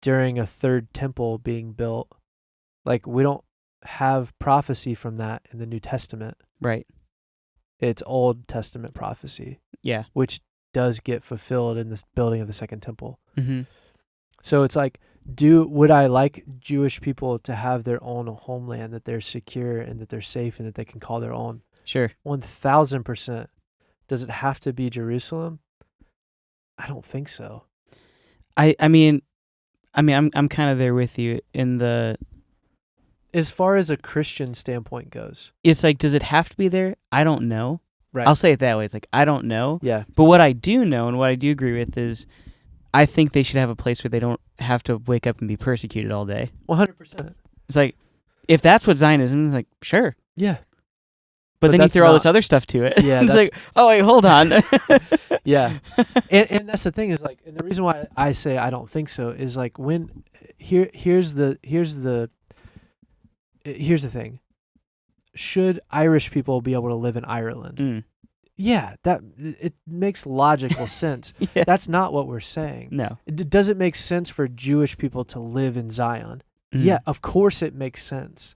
During a third temple being built. Like, we don't have prophecy from that in the New Testament. Right. It's Old Testament prophecy. Yeah. Which does get fulfilled in this building of the second temple. So it's like, would I like Jewish people to have their own homeland, that they're secure and that they're safe and that they can call their own? Sure. 1,000%. Does it have to be Jerusalem? I don't think so. I mean, I'm kind of there with you in the. As far as a Christian standpoint goes, it's like, does it have to be there? I don't know. Right. I'll say it that way. It's like, I don't know. Yeah. But what I do know and what I do agree with is, I think they should have a place where they don't have to wake up and be persecuted all day. 100%. It's like, if that's what Zionism is, like, sure. Yeah. But then you throw all this other stuff to it. Yeah. It's like, oh, wait, hold on. Yeah. And that's the thing is like, and the reason why I say I don't think so is like, when here's the thing. Should Irish people be able to live in Ireland? Yeah, it makes logical sense. Yeah. That's not what we're saying. No. Does it make sense for Jewish people to live in Zion? Yeah, of course it makes sense.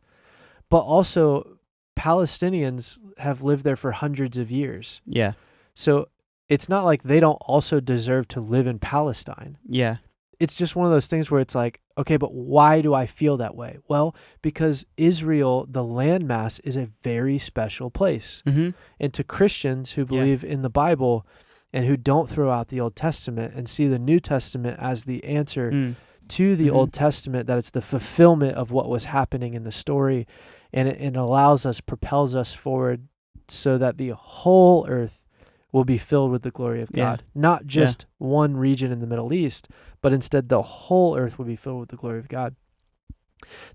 But also, Palestinians have lived there for hundreds of years. Yeah. So it's not like they don't also deserve to live in Palestine. Yeah. It's just one of those things where it's like, okay, but why do I feel that way? Well, because Israel, the landmass, is a very special place. And to Christians who believe in the Bible and who don't throw out the Old Testament and see the New Testament as the answer to the Old Testament, that it's the fulfillment of what was happening in the story, and it allows us, propels us forward so that the whole earth will be filled with the glory of Yeah. God. Not just one region in the Middle East, but instead the whole earth will be filled with the glory of God.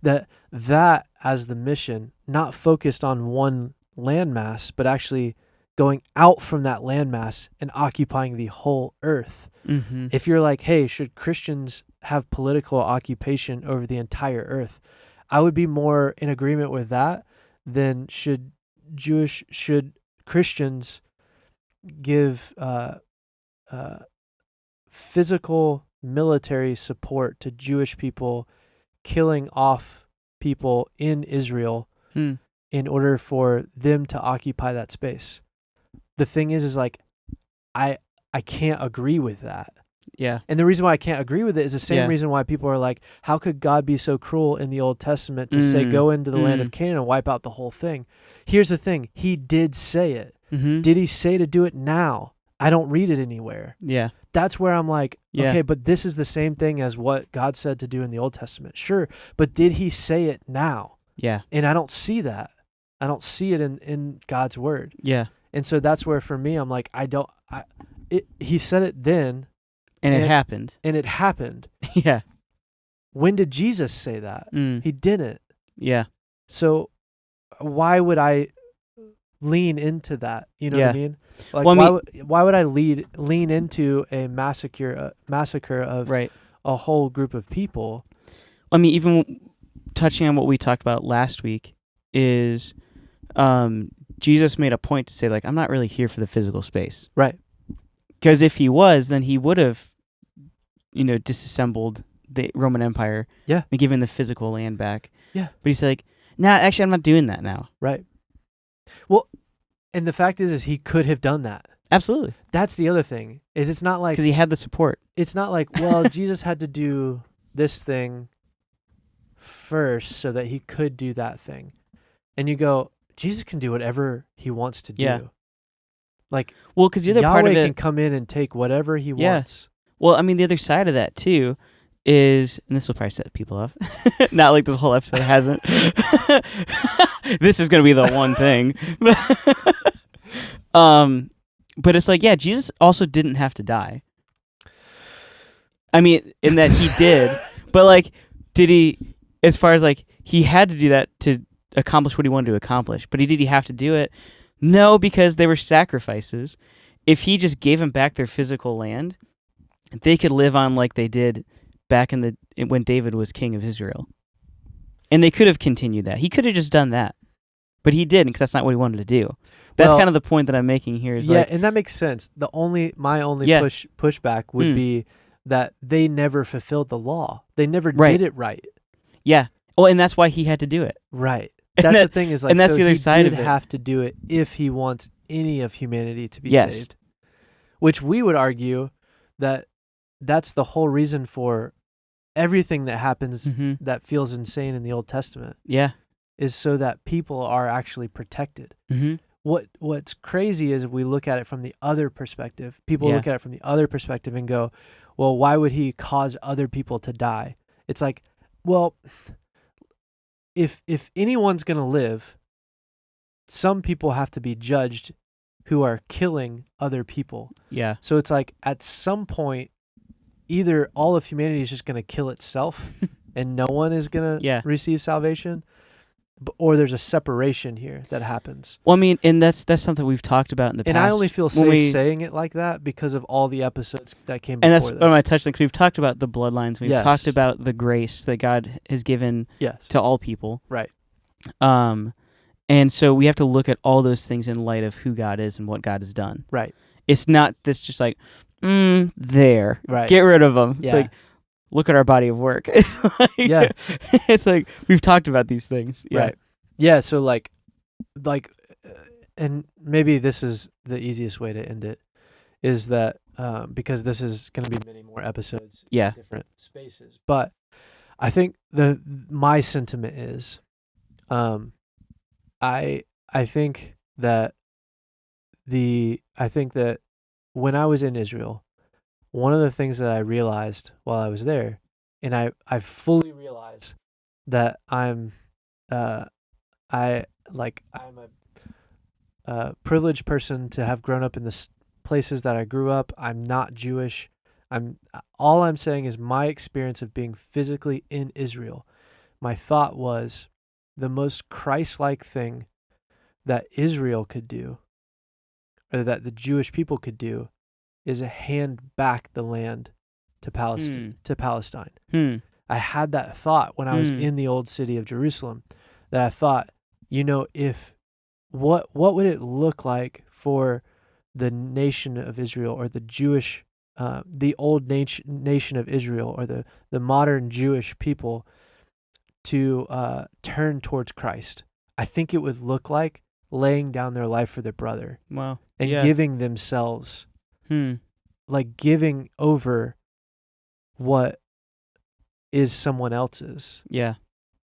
That as the mission, not focused on one landmass, but actually going out from that landmass and occupying the whole earth. Mm-hmm. If you're like, hey, should Christians have political occupation over the entire earth? I would be more in agreement with that than should Christians give physical military support to Jewish people, killing off people in Israel in order for them to occupy that space. The thing is like, I can't agree with that. Yeah. And the reason why I can't agree with it is the same Yeah. reason why people are like, how could God be so cruel in the Old Testament to say, go into the land of Canaan and wipe out the whole thing? Here's the thing. He did say it. Mm-hmm. Did he say to do it now? I don't read it anywhere. Yeah. That's where I'm like, Yeah. okay, but this is the same thing as what God said to do in the Old Testament. Sure, but did he say it now? Yeah. And I don't see that. I don't see it in God's word. Yeah. And so that's where for me, I'm like, he said it then. And it happened. And it happened. Yeah. When did Jesus say that? He didn't. Yeah. So why would I lean into that? You know what I mean? Like, well, why would I lean into a massacre of a whole group of people? I mean, even touching on what we talked about last week is Jesus made a point to say, like, I'm not really here for the physical space. Right. Because if he was, then he would have, disassembled the Roman Empire. Yeah. And given the physical land back. Yeah. But he's like, nah, actually, I'm not doing that now. Right. Well, and the fact is he could have done that. Absolutely. That's the other thing, is it's not like... Because he had the support. It's not like, well, Jesus had to do this thing first so that he could do that thing. And you go, Jesus can do whatever he wants to do. Yeah. Like, well, because the other Yahweh part of it can come in and take whatever he wants. Well, I mean, the other side of that too is, and this will probably set people off. Not like this whole episode hasn't. This is gonna be the one thing. But it's like, yeah, Jesus also didn't have to die. I mean, in that he did, but like, did he? As far as like, he had to do that to accomplish what he wanted to accomplish. But did he have to do it? No, because they were sacrifices. If he just gave them back their physical land, they could live on like they did back when David was king of Israel. And they could have continued that. He could have just done that. But he didn't, because that's not what he wanted to do. That's kind of the point that I'm making here. Is and that makes sense. My only pushback would be that they never fulfilled the law. They never did it right. Yeah. Oh, and that's why he had to do it. Right. That's the thing, is like, and that's so the other he side did of it. have to do it if he wants any of humanity to be saved. Which we would argue that that's the whole reason for everything that happens that feels insane in the Old Testament. Yeah. Is so that people are actually protected. Mm-hmm. What's crazy is we look at it from the other perspective. People look at it from the other perspective and go, well, why would he cause other people to die? It's like, well, if anyone's going to live, some people have to be judged who are killing other people. Yeah. So it's like, at some point, either all of humanity is just going to kill itself and no one is going to receive salvation, or there's a separation here that happens. Well, I mean, and that's something we've talked about in the past. And I only feel safe saying it like that because of all the episodes that came before this. And that's what I touched on, because we've talked about the bloodlines. We've talked about the grace that God has given to all people. Right. And so we have to look at all those things in light of who God is and what God has done. Right. It's not this just like, there. Right. Get rid of them. Yeah. It's like, look at our body of work. It's like, it's like, we've talked about these things. Yeah. Right. Yeah, so like, and maybe this is the easiest way to end it, is that because this is going to be many more episodes in different spaces. But I think my sentiment is, I think that when I was in Israel, one of the things that I realized while I was there, and I fully realized that I'm a privileged person to have grown up in this places that I grew up. I'm not Jewish. All I'm saying is my experience of being physically in Israel. My thought was the most Christ-like thing that Israel could do, or that the Jewish people could do, is hand back the land to Palestine. I had that thought when I was in the old city of Jerusalem, that I thought, if what would it look like for the nation of Israel, or the Jewish, the old nation of Israel, or the modern Jewish people to turn towards Christ? I think it would look like laying down their life for their brother. Wow. And Yeah. giving themselves, like giving over what is someone else's. Yeah.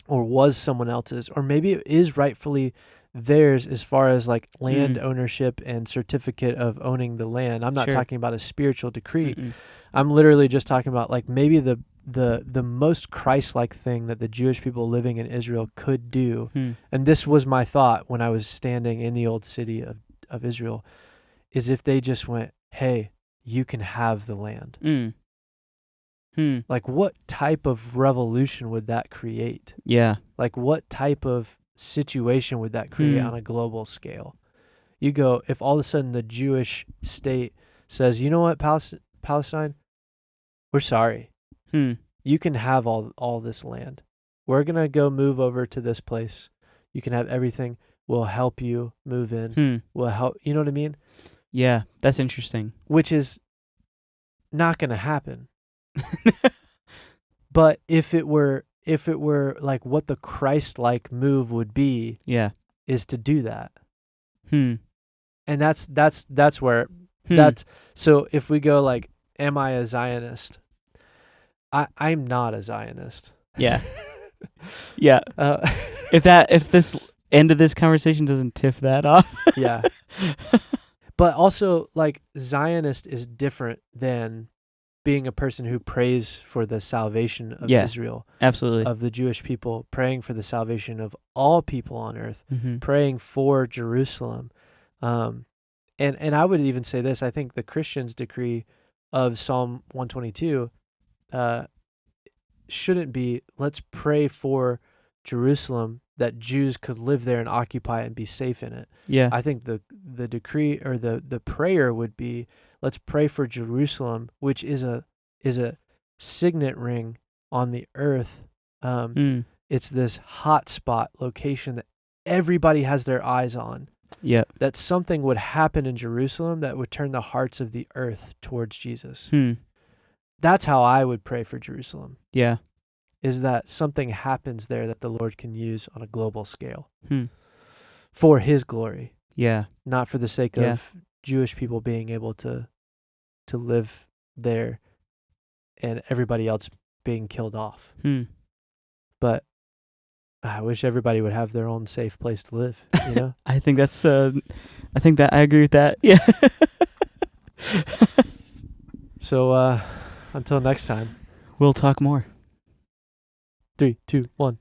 Or was someone else's, or maybe it is rightfully theirs as far as like land ownership and certificate of owning the land. I'm not talking about a spiritual decree. I'm literally just talking about like maybe the most Christ-like thing that the Jewish people living in Israel could do. And this was my thought when I was standing in the old city of Israel, is if they just went, hey, you can have the land. Like, what type of revolution would that create? Yeah. Like, what type of situation would that create on a global scale? You go, if all of a sudden the Jewish state says, you know what, Palestine, we're sorry. You can have all this land. We're going to go move over to this place. You can have everything. We'll help you move in. We'll help. You know what I mean? Yeah, that's interesting. Which is not going to happen. But if it were like what the Christ-like move would be, is to do that. And that's where that's, so if we go like, am I a Zionist? I'm not a Zionist. Yeah. Yeah. If this end of this conversation doesn't tip that off. Yeah. But also, like, Zionist is different than being a person who prays for the salvation of Israel. Absolutely. Of the Jewish people, praying for the salvation of all people on earth, praying for Jerusalem. And I would even say this, I think the Christian's decree of Psalm 122 shouldn't be, let's pray for Jerusalem, that Jews could live there and occupy it and be safe in it. Yeah. I think the decree, or the prayer would be, let's pray for Jerusalem, which is a signet ring on the earth. It's this hot spot location that everybody has their eyes on. Yeah. That something would happen in Jerusalem that would turn the hearts of the earth towards Jesus. That's how I would pray for Jerusalem. Yeah. Is that something happens there that the Lord can use on a global scale for his glory. Yeah. Not for the sake of Jewish people being able to live there and everybody else being killed off. But I wish everybody would have their own safe place to live, you know? I think I agree with that. Yeah. So until next time, we'll talk more. 3, 2, 1.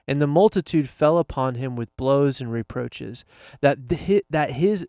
And the multitude fell upon him with blows and reproaches, that his